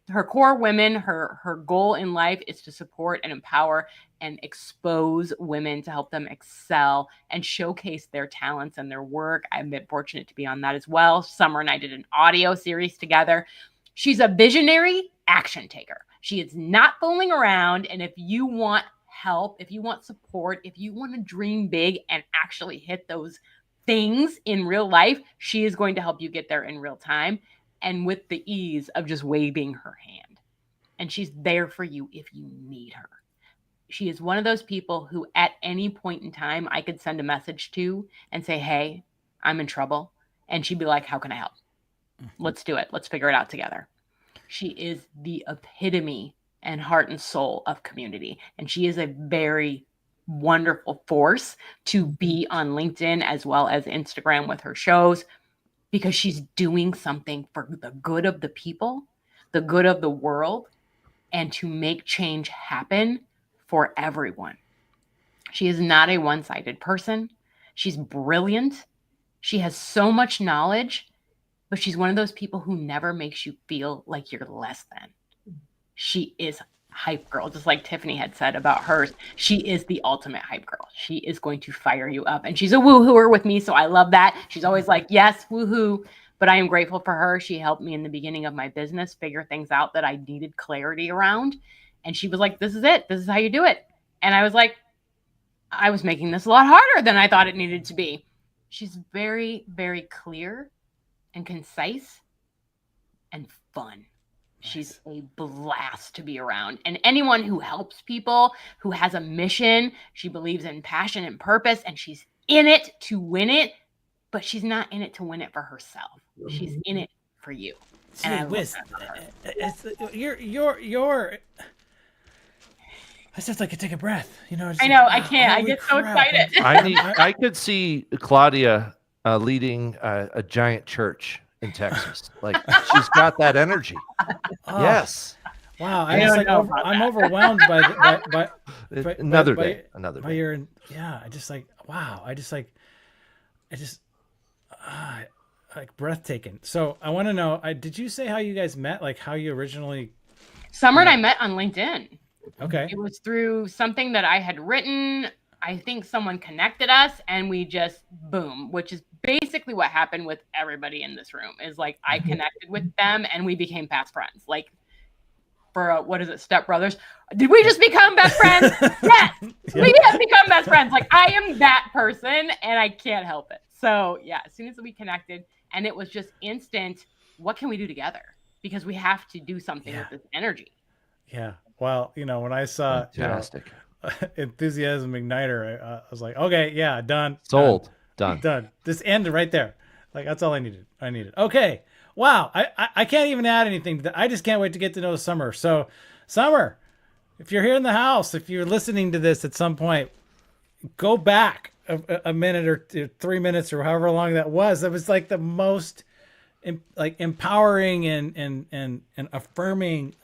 Her Core Women, her goal in life is to support and empower and expose women to help them excel and showcase their talents and their work. I've been fortunate to be on that as well. Summer and I did an audio series together. She's a visionary action taker. She is not fooling around. And if you want help, if you want support, if you want to dream big and actually hit those things in real life, she is going to help you get there in real time, and with the ease of just waving her hand. And she's there for you if you need her. She is one of those people who at any point in time I could send a message to and say, hey, I'm in trouble. And she'd be like, how can I help? Let's do it. Let's figure it out together. She is the epitome and heart and soul of community. And she is a very wonderful force to be on LinkedIn as well as Instagram with her shows, because she's doing something for the good of the people, the good of the world, and to make change happen for everyone. She is not a one-sided person. She's brilliant. She has so much knowledge, but she's one of those people who never makes you feel like you're less than. She is hype girl, just like Tiffany had said about hers. She is the ultimate hype girl. She is going to fire you up, and she's a woohooer with me, so I love that. She's always like, yes, woohoo. But I am grateful for her. She helped me in the beginning of my business figure things out that I needed clarity around. And she was like, this is it. This is how you do it. And I was like, I was making this a lot harder than I thought it needed to be. She's very, very clear and concise and fun. She's a blast to be around. And anyone who helps people, who has a mission, she believes in passion and purpose, and she's in it to win it, but she's not in it to win it for herself. She's in it for you. And I love that for her. You're I just like to take a breath, you know. I know, I can't. I get so excited. I could see Claudia leading a giant church in Texas. Like, she's got that energy. Oh, yes. Wow. I'm overwhelmed by another day. Yeah. I just like, wow. Like breathtaking. So I want to know, did you say how you guys met? Like how you originally? Summer and I met on LinkedIn. Okay. It was through something that I had written. I think someone connected us and we just boom, which is basically what happened with everybody in this room. Is like I connected with them and we became fast friends. Like for what is it, Step Brothers? Did we just become best friends? Yes, we have become best friends. Like I am that person and I can't help it. So yeah, as soon as we connected, and it was just instant, what can we do together? Because we have to do something with this energy. Yeah. Well, you know, when I saw Fantastic. Enthusiasm Igniter, I was like, okay, yeah, done. Sold. Done. This ended right there. Like, that's all I needed. Okay. Wow. I can't even add anything to that. I just can't wait to get to know Summer. So, Summer, if you're here in the house, if you're listening to this at some point, go back a minute or 3 minutes or however long that was. It was like the most empowering and affirming,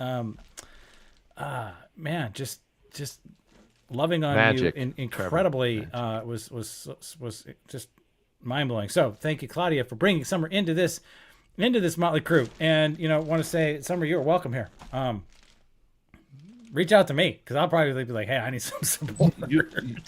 man, just loving on Magic. you incredibly was just mind blowing. So thank you, Claudia, for bringing Summer into this into this motley crew, and want to say, Summer, you're welcome here. Reach out to me because I'll probably be like, hey, I need some support.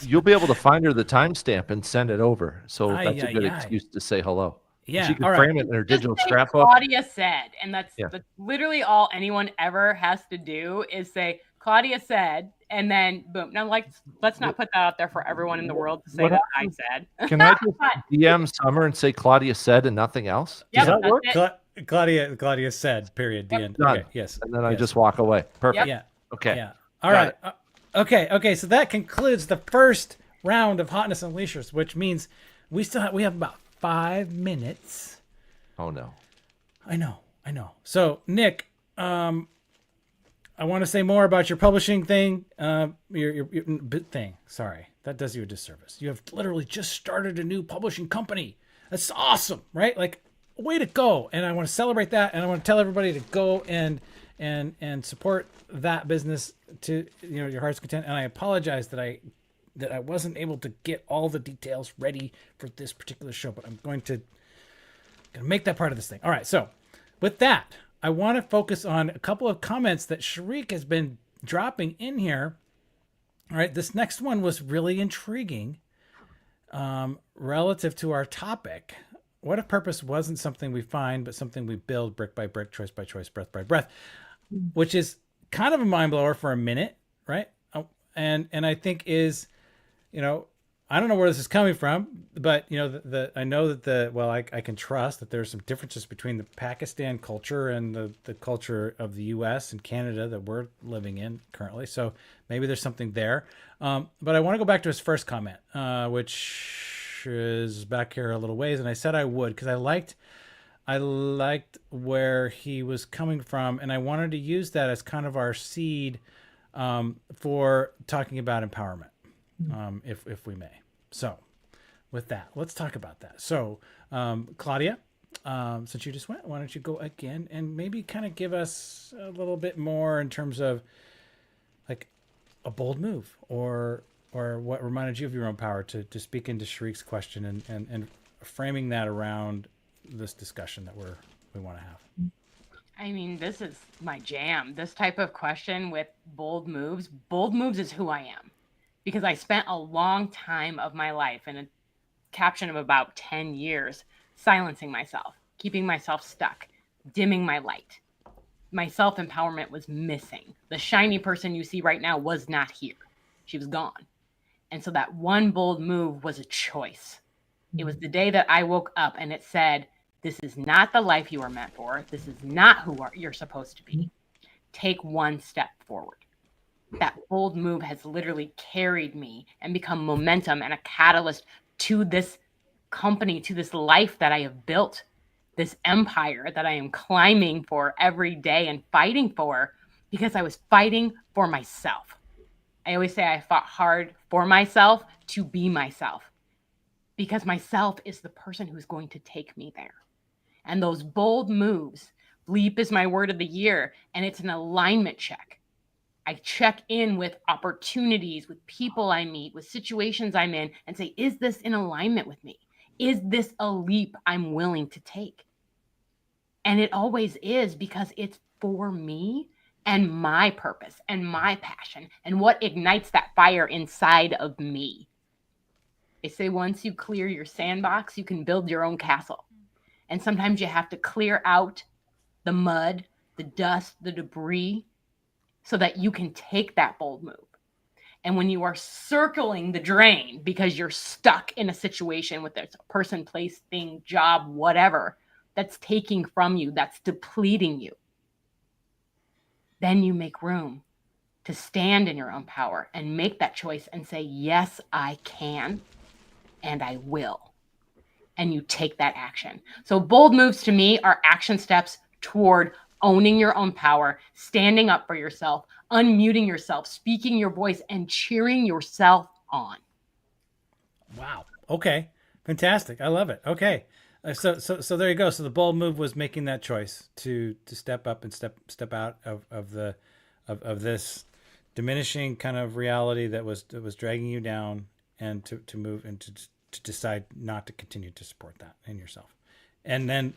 You'll be able to find her the timestamp and send it over. So that's a good Aye. excuse to say hello. Yeah, She can all right. frame it in her Just digital say scrapbook. Claudia said, and that's literally all anyone ever has to do is say Claudia said, and then boom. Now, let's not put that out there for everyone in the world to say that I said. Can I just DM Summer and say Claudia said and nothing else? Does Yep, that work? that's Claudia said, period, the end. Done. Okay, yes. And then I just walk away. Perfect. Yeah. Okay. Yeah. All right. Okay. So that concludes the first round of Hotness Unleashers, which means we have about 5 minutes. Oh no. I know. So Nick, I want to say more about your publishing thing. Your thing. Sorry, that does you a disservice. You have literally just started a new publishing company. That's awesome, right? Like, way to go! And I want to celebrate that, and I want to tell everybody to go and support that business to your heart's content. And I apologize that I wasn't able to get all the details ready for this particular show, but I'm going to make that part of this thing. All right, so with that, I want to focus on a couple of comments that Sharik has been dropping in here. All right, this next one was really intriguing relative to our topic. What if purpose wasn't something we find, but something we build brick by brick, choice by choice, breath by breath, which is kind of a mind blower for a minute, right? And I think is, I don't know where this is coming from, but I know that I can trust that there's some differences between the Pakistan culture and the culture of the U.S. and Canada that we're living in currently. So maybe there's something there. But I want to go back to his first comment, which is back here a little ways, and I said I would because I liked where he was coming from, and I wanted to use that as kind of our seed for talking about empowerment. If we may. So with that, let's talk about that. So Claudia, since you just went, why don't you go again and maybe kind of give us a little bit more in terms of like a bold move or what reminded you of your own power to speak into Sharik's question and framing that around this discussion that we want to have. I mean, this is my jam. This type of question with bold moves. Bold moves is who I am. Because I spent a long time of my life, in a caption of about 10 years, silencing myself, keeping myself stuck, dimming my light. My self-empowerment was missing. The shiny person you see right now was not here. She was gone. And so that one bold move was a choice. It was the day that I woke up and it said, this is not the life you are meant for. This is not who you're supposed to be. Take one step forward. That bold move has literally carried me and become momentum and a catalyst to this company, to this life that I have built, this empire that I am climbing for every day and fighting for, because I was fighting for myself. I always say I fought hard for myself to be myself, because myself is the person who's going to take me there. And those bold moves, bleep is my word of the year, and it's an alignment check. I check in with opportunities, with people I meet, with situations I'm in, and say, is this in alignment with me? Is this a leap I'm willing to take? And it always is, because it's for me and my purpose and my passion and what ignites that fire inside of me. They say once you clear your sandbox, you can build your own castle. And sometimes you have to clear out the mud, the dust, the debris, so that you can take that bold move. And when you are circling the drain because you're stuck in a situation with a person, place, thing, job, whatever, that's taking from you, that's depleting you, then you make room to stand in your own power and make that choice and say, yes, I can, and I will. And you take that action. So bold moves to me are action steps toward owning your own power, standing up for yourself, unmuting yourself, speaking your voice, and cheering yourself on. Wow. Okay. Fantastic. I love it. Okay. So there you go. So the bold move was making that choice to step up and step out of this diminishing kind of reality that was dragging you down, and to move and to decide not to continue to support that in yourself. And then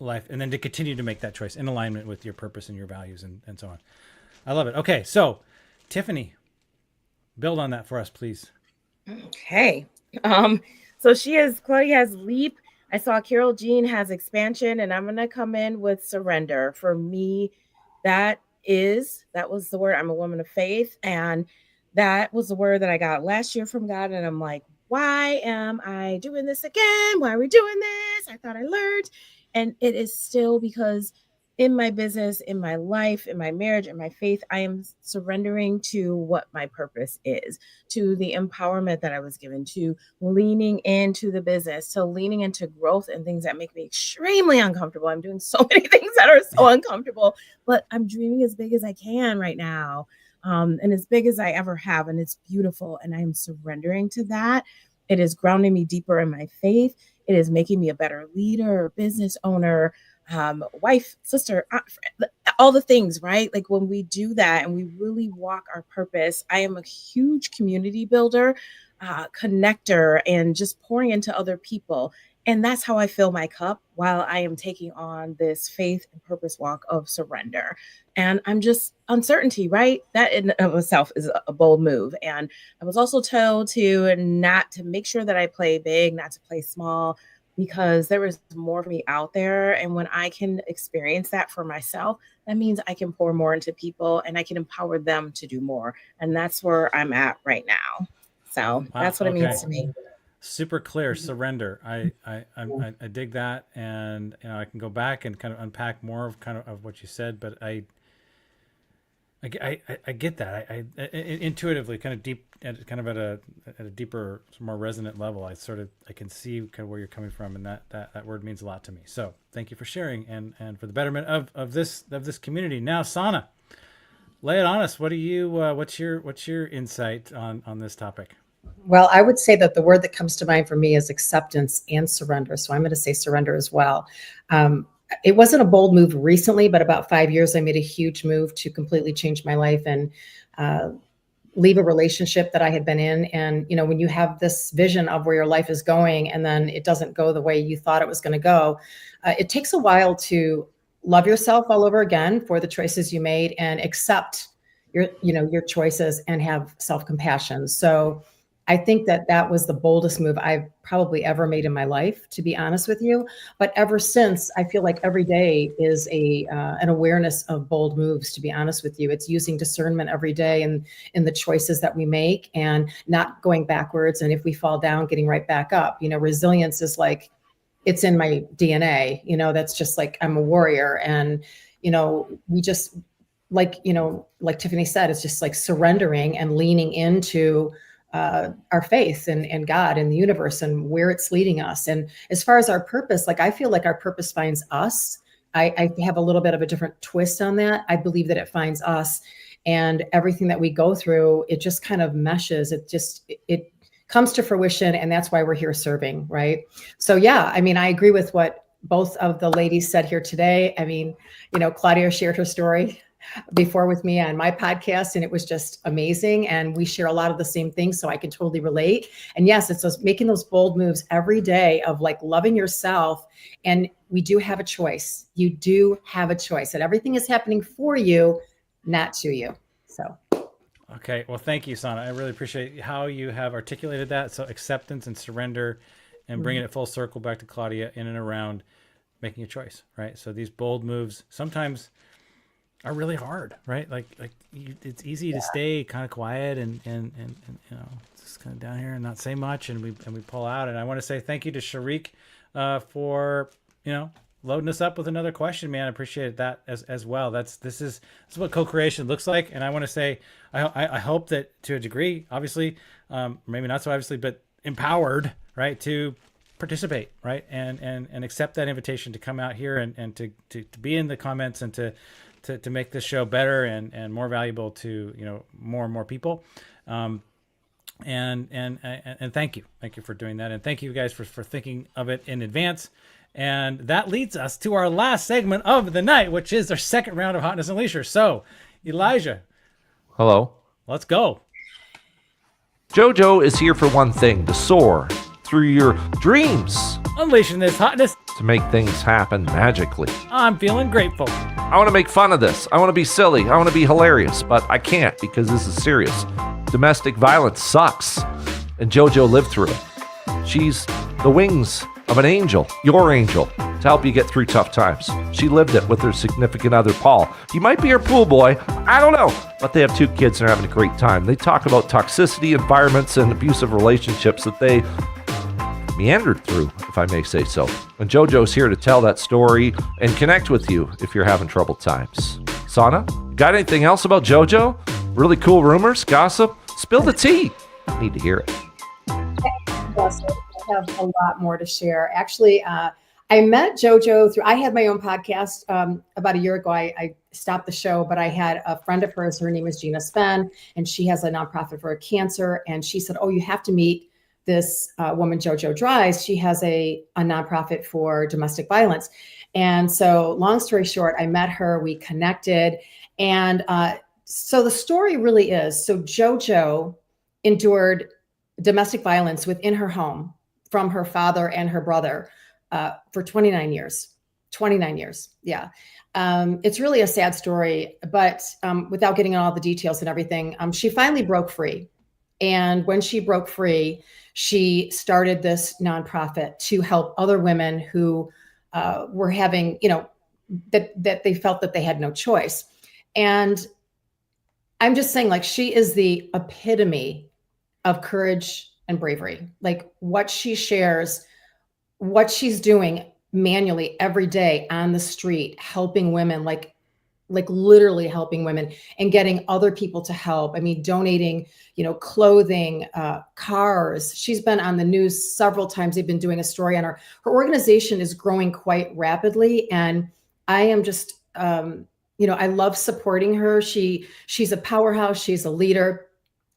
life, and then to continue to make that choice in alignment with your purpose and your values and so on. I love it. Okay, so Tiffany, build on that for us, please. Okay. So Claudia has leap. I saw Carol Jean has expansion, and I'm gonna come in with surrender. For me, that was the word. I'm a woman of faith, and that was the word that I got last year from God. And I'm like, why am I doing this again? Why are we doing this? I thought I learned. And it is still because in my business, in my life, in my marriage, in my faith, I am surrendering to what my purpose is, to the empowerment that I was given, to leaning into the business, to leaning into growth and things that make me extremely uncomfortable. I'm doing so many things that are so uncomfortable, but I'm dreaming as big as I can right now. And as big as I ever have. And it's beautiful. And I'm surrendering to that. It is grounding me deeper in my faith. It is making me a better leader, business owner, wife, sister, aunt, friend, all the things, right? Like when we do that and we really walk our purpose, I am a huge community builder, connector, and just pouring into other people. And that's how I fill my cup while I am taking on this faith and purpose walk of surrender. And I'm just uncertainty, right? That in of itself is a bold move. And I was also told to not to make sure that I play big, not to play small, because there is more for me out there. And when I can experience that for myself, that means I can pour more into people and I can empower them to do more. And that's where I'm at right now. So that's what it means to me. Super clear. Surrender. I dig that, and I can go back and kind of unpack more of what you said, but I get that. I intuitively kind of deep, kind of at a deeper, more resonant level. I can see kind of where you're coming from, and that word means a lot to me. So thank you for sharing and for the betterment of this community. Now, Sonna, lay it on us. What's your insight on this topic? Well, I would say that the word that comes to mind for me is acceptance and surrender. So I'm going to say surrender as well. It wasn't a bold move recently, but about 5 years, I made a huge move to completely change my life and leave a relationship that I had been in. And, when you have this vision of where your life is going and then it doesn't go the way you thought it was going to go, it takes a while to love yourself all over again for the choices you made and accept your choices and have self-compassion. So I think that was the boldest move I've probably ever made in my life, to be honest with you. But ever since, I feel like every day is an awareness of bold moves, to be honest with you. It's using discernment every day and in the choices that we make and not going backwards. And if we fall down, getting right back up. Resilience is like, it's in my DNA. That's just like, I'm a warrior. And, we just like Tiffany said, it's just like surrendering and leaning into our faith and God and the universe and where it's leading us. And as far as our purpose, I feel like our purpose finds us. I have a little bit of a different twist on that. I believe that it finds us, and everything that we go through, it just kind of meshes. It comes to fruition, and that's why we're here serving, right? So yeah, I agree with what both of the ladies said here today. Claudia shared her story before with me on my podcast, and it was just amazing. And we share a lot of the same things, so I can totally relate. And yes, it's making those bold moves every day of loving yourself. And we do have a choice. You do have a choice, and everything is happening for you, not to you. So. Okay. Well, thank you, Sonna. I really appreciate how you have articulated that. So acceptance and surrender and bringing it full circle back to Claudia in and around making a choice, right? So these bold moves sometimes are really hard, right? It's easy to stay kind of quiet and just kind of down here and not say much, and we pull out. And I want to say thank you to Sharik for loading us up with another question, man. I appreciate that as well. This is what co-creation looks like. And I want to say I hope that to a degree, obviously, maybe not so obviously, but empowered, right, to participate, right, and accept that invitation to come out here and to be in the comments and to make this show better and more valuable to more and more people, and thank you for doing that, and thank you guys for thinking of it in advance. And that leads us to our last segment of the night, which is our second round of Hotness and Leisure. So, Elijah, Hello. Let's go. JoJo is here for one thing: to soar through your dreams, Unleashing this hotness to to make things happen magically. I'm feeling grateful. I want to make fun of this. I want to be silly. I want to be hilarious, but I can't because this is serious. Domestic violence sucks, and JoJo lived through it. She's the wings of an angel, your angel, to help you get through tough times. She lived it with her significant other, Paul. He might be her pool boy, I don't know, but they have 2 kids and are having a great time. They talk about toxicity, environments, and abusive relationships that they meandered through, if I may say so. And JoJo's here to tell that story and connect with you if you're having troubled times. Sonna, got anything else about JoJo? Really cool rumors, gossip? Spill the tea. I need to hear it. Yes, I have a lot more to share. Actually, I met JoJo I had my own podcast about a year ago. I stopped the show, but I had a friend of hers. Her name is Gina Spen, and she has a nonprofit for cancer. And she said, oh, you have to meet this woman, JoJo Dries. She has a nonprofit for domestic violence. And so long story short, I met her, we connected. And so the story really is, so JoJo endured domestic violence within her home from her father and her brother for 29 years. 29 years. Yeah. It's really a sad story, but without getting into all the details and everything, she finally broke free. And when she broke free, she started this nonprofit to help other women who were having, that they felt that they had no choice. And I'm just saying, like, she is the epitome of courage and bravery. Like, what she shares, what she's doing manually every day on the street, helping women, like literally helping women and getting other people to help. I mean, donating, clothing, cars. She's been on the news several times. They've been doing a story on her. Her organization is growing quite rapidly. And I am just, I love supporting her. She's a powerhouse. She's a leader.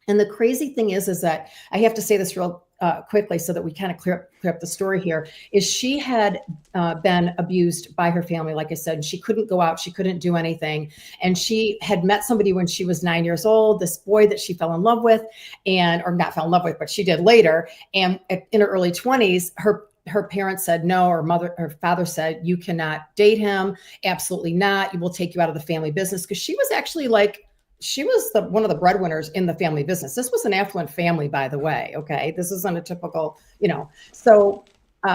And the crazy thing is that I have to say this real quickly so that we kind of clear up the story here, is she had been abused by her family. Like I said, she couldn't go out. She couldn't do anything. And she had met somebody when she was 9 years old, this boy that she fell in love with, or not fell in love with, but she did later. And in her early 20s, her parents said no, her father said, you cannot date him. Absolutely not. He will take you out of the family business. Because she was actually one of the breadwinners in the family business. This was an affluent family, by the way. Okay. This isn't a typical, so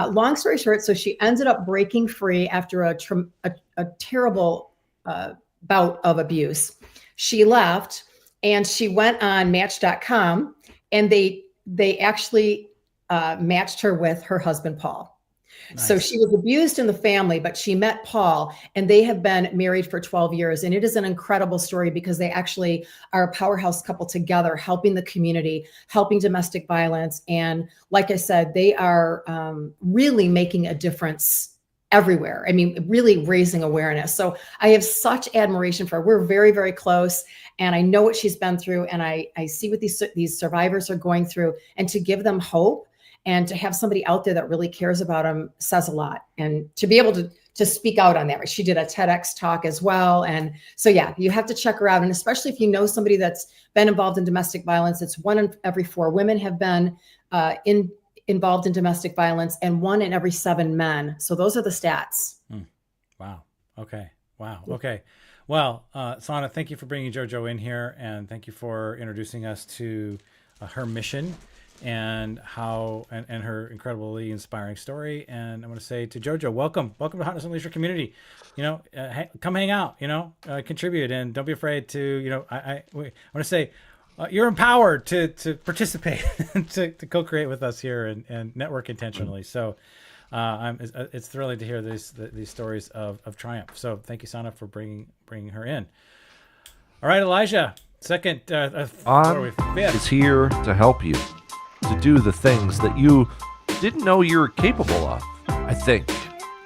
long story short, so she ended up breaking free after a terrible bout of abuse. She left and she went on Match.com, and they actually matched her with her husband, Paul. Nice. So she was abused in the family, but she met Paul, and they have been married for 12 years. And it is an incredible story because they actually are a powerhouse couple together, helping the community, helping domestic violence. And like I said, they are really making a difference everywhere. I mean, really raising awareness. So I have such admiration for her. We're very, very close. And I know what she's been through. And I see what these survivors are going through, and to give them hope. And to have somebody out there that really cares about them says a lot. And to be able to speak out on that, right? She did a TEDx talk as well. And so, yeah, you have to check her out. And especially if you know somebody that's been involved in domestic violence, it's 1 in every 4 women have been involved in domestic violence, and 1 in every 7 men. So those are the stats. Wow. Okay. Wow. Okay. Well, Sonna, thank you for bringing JoJo in here. And thank you for introducing us to her mission and how and her incredibly inspiring story. And I want to say to JoJo, welcome to Hotness Unleashed Your community. Come hang out. Contribute, and don't be afraid to. I want to say you're empowered to participate, to co-create with us here and network intentionally. So it's thrilling to hear these stories of triumph. So thank you, Sonna, for bringing her in. All right, Elijah. Second, fifth is here to help you to do the things that you didn't know you were capable of. I think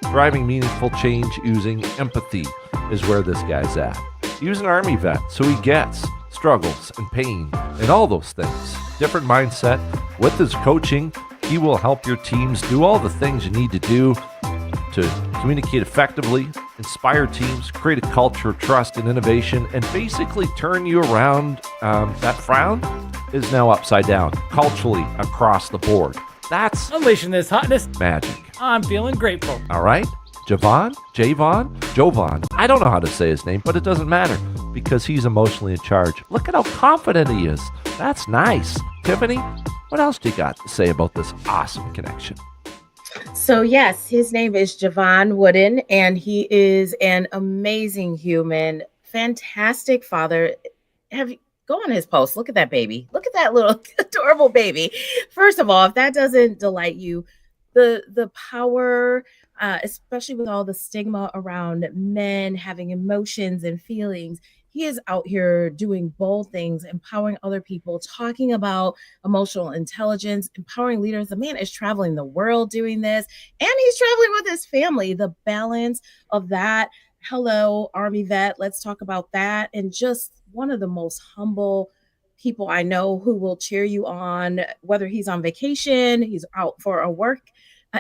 driving meaningful change using empathy is where this guy's at. He's an Army vet, so he gets struggles and pain and all those things. Different mindset. With his coaching, he will help your teams do all the things you need to do to communicate effectively, inspire teams, create a culture of trust and innovation, and basically turn you around. That frown is now upside down culturally across the board. That's unleashing this hotness magic. I'm feeling grateful. All right? Jovan. I don't know how to say his name, but it doesn't matter because he's emotionally in charge. Look at how confident he is. That's nice. Tiffany, what else do you got to say about this awesome connection? So yes, his name is Javon Wooden, and he is an amazing human, fantastic father. Have you go on his post? Look at that baby. Look at that little adorable baby. First of all, if that doesn't delight you, the power, especially with all the stigma around men having emotions and feelings. He is out here doing bold things, empowering other people, talking about emotional intelligence, empowering leaders. The man is traveling the world doing this, and he's traveling with his family. The balance of that. Hello, Army vet. Let's talk about that. And just one of the most humble people I know who will cheer you on, whether he's on vacation, he's out for a work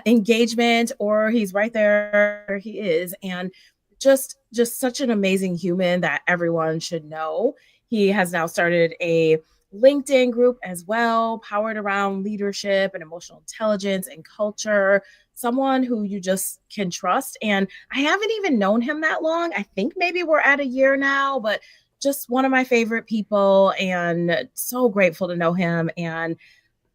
engagement, or he's right there where he is. And just such an amazing human that everyone should know. He has now started a LinkedIn group as well, powered around leadership and emotional intelligence and culture. Someone who you just can trust. And I haven't even known him that long. I think maybe we're at a year now, but just one of my favorite people, and so grateful to know him. And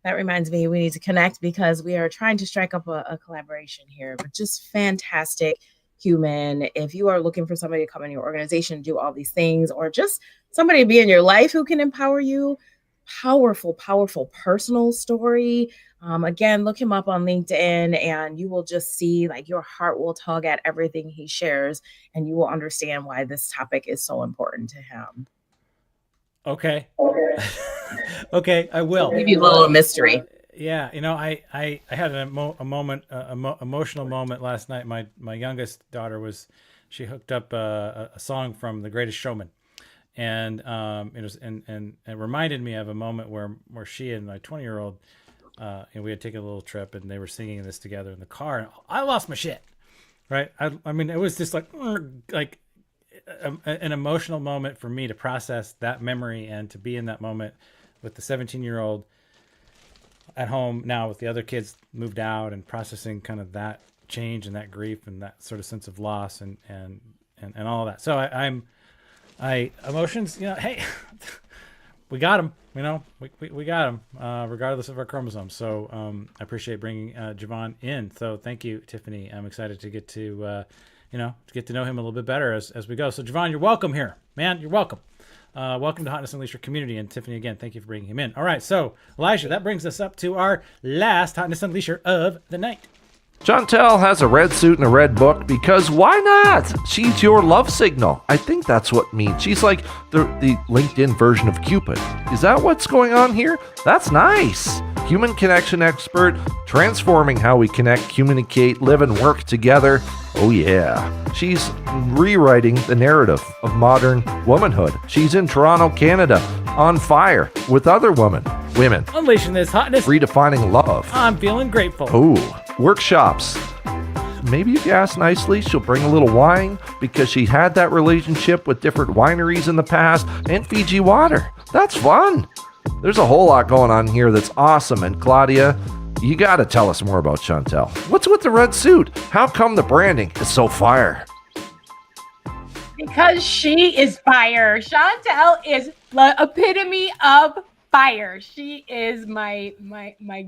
that reminds me, we need to connect because we are trying to strike up a collaboration here. But just fantastic human. If you are looking for somebody to come in your organization, do all these things, or just somebody to be in your life who can empower you, powerful personal story. Again, look him up on LinkedIn and you will just see, like, your heart will tug at everything he shares, and you will understand why this topic is so important to him. Okay. Okay, I will. Give you a little mystery. Yeah, you know, I had an emotional moment last night. My youngest daughter she hooked up a song from The Greatest Showman, and it was and it reminded me of a moment where she and my 20-year-old, and we had taken a little trip, and they were singing this together in the car, and I lost my shit. Right? I mean, it was just like an emotional moment for me to process that memory and to be in that moment with the 17-year-old at home now with the other kids moved out, and processing kind of that change and that grief and that sort of sense of loss and all of that. So I emotions, you know, hey, we got them, you know, we got them, regardless of our chromosomes. So I appreciate bringing Javon in. So thank you, Tiffany. I'm excited to get to know him a little bit better as we go. So Javon, you're welcome here, man. You're welcome. Welcome to Hotness Unleashed community. And Tiffany, again, thank you for bringing him in. All right. So Elijah, that brings us up to our last Hotness Unleashed of the night. Chantel has a red suit and a red book because why not? She's your love signal. I think that's what it means. She's like the LinkedIn version of Cupid. Is that what's going on here? That's nice. Human connection expert, transforming how we connect, communicate, live, and work together. Oh yeah. She's rewriting the narrative of modern womanhood. She's in Toronto, Canada, on fire with other women. Unleashing this hotness. Redefining love. I'm feeling grateful. Ooh. Workshops. Maybe if you ask nicely, she'll bring a little wine because she had that relationship with different wineries in the past, and Fiji water. That's fun. There's a whole lot going on here that's awesome. And Claudia, you got to tell us more about Chantel. What's with the red suit? How come the branding is so fire? Because she is fire. Chantel is the epitome of fire. She is my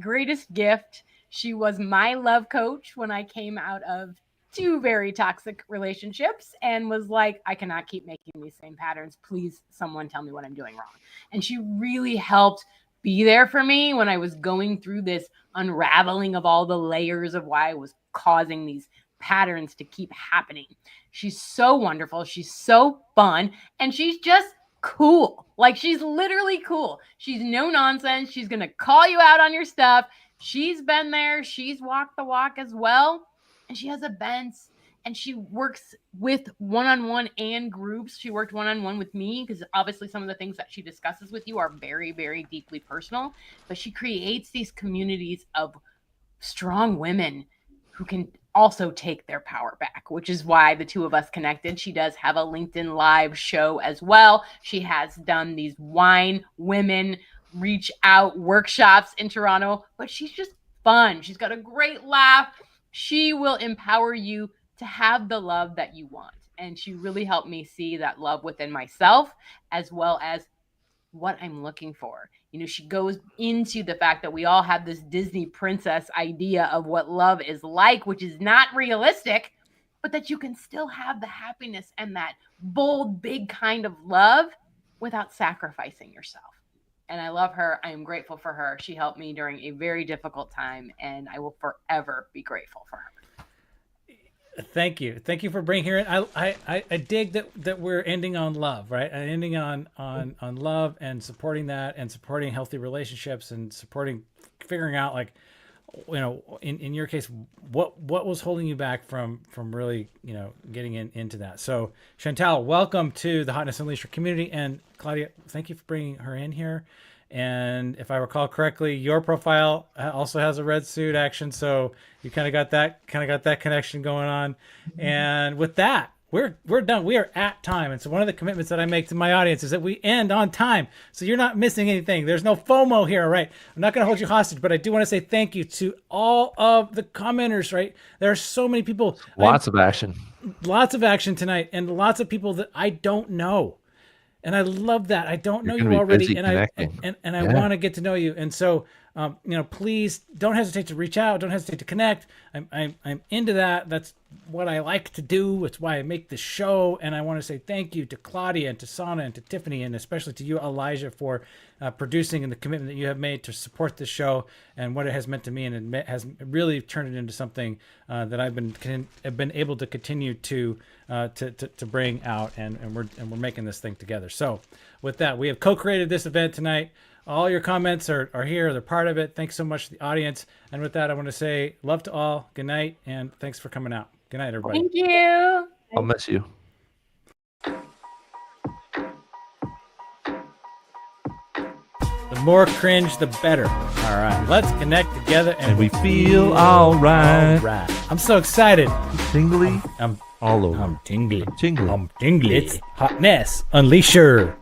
greatest gift. She was my love coach when I came out of 2 very toxic relationships and was like, I cannot keep making these same patterns. Please, someone tell me what I'm doing wrong. And she really helped be there for me when I was going through this unraveling of all the layers of why I was causing these patterns to keep happening. She's so wonderful. She's so fun. And she's just cool. Like, she's literally cool. She's no nonsense. She's going to call you out on your stuff. She's been there. She's walked the walk as well. And she has events, and she works with one-on-one and groups. She worked one-on-one with me because obviously some of the things that she discusses with you are very, very deeply personal. But she creates these communities of strong women who can also take their power back, which is why the 2 of us connected. She does have a LinkedIn Live show as well. She has done these wine women reach out workshops in Toronto, but she's just fun. She's got a great laugh. she will empower you to have the love that you want. And she really helped me see that love within myself as well as what I'm looking for. You know, she goes into the fact that we all have this Disney princess idea of what love is like, which is not realistic, but that you can still have the happiness and that bold, big kind of love without sacrificing yourself. And I love her. I am grateful for her. She helped me during a very difficult time, and I will forever be grateful for her. Thank you for bringing her in. I dig that we're ending on love, right? And ending on love and supporting that, and supporting healthy relationships, and supporting figuring out, like, you know, in your case, what was holding you back from really, you know, getting into that. So Chantal, welcome to the Hotness Unleashed community, and Claudia, thank you for bringing her in here. And if I recall correctly, your profile also has a red suit action, so you kind of got that connection going on. And with that, we're done. We are at time. And so one of the commitments that I make to my audience is that we end on time, so you're not missing anything. There's no FOMO here, right? I'm not going to hold you hostage, but I do want to say thank you to all of the commenters, right? There are so many people. Lots of action tonight, and lots of people that I don't know. And I love that. I don't know You're you gonna be already, and I want to get to know you. And so, you know, please don't hesitate to reach out. Don't hesitate to connect. I'm into that. That's what I like to do. It's why I make the show. And I want to say thank you to Claudia and to Sonna and to Tiffany, and especially to you, Elijah, for producing, and the commitment that you have made to support the show and what it has meant to me, and it has really turned it into something that I've been able to continue to bring out, and we're making this thing together. So with that, we have co-created this event tonight. All your comments are here. They're part of it. Thanks so much to the audience. And with that, I want to say love to all. Good night, and thanks for coming out. Good night, everybody. Thank you. I'll miss you. The more cringe, the better. All right, let's connect together, And we feel all right. I'm so excited. Tingly. I'm all over. I'm tingly. Tingly. I'm tingly. It's Hotness Unleasher.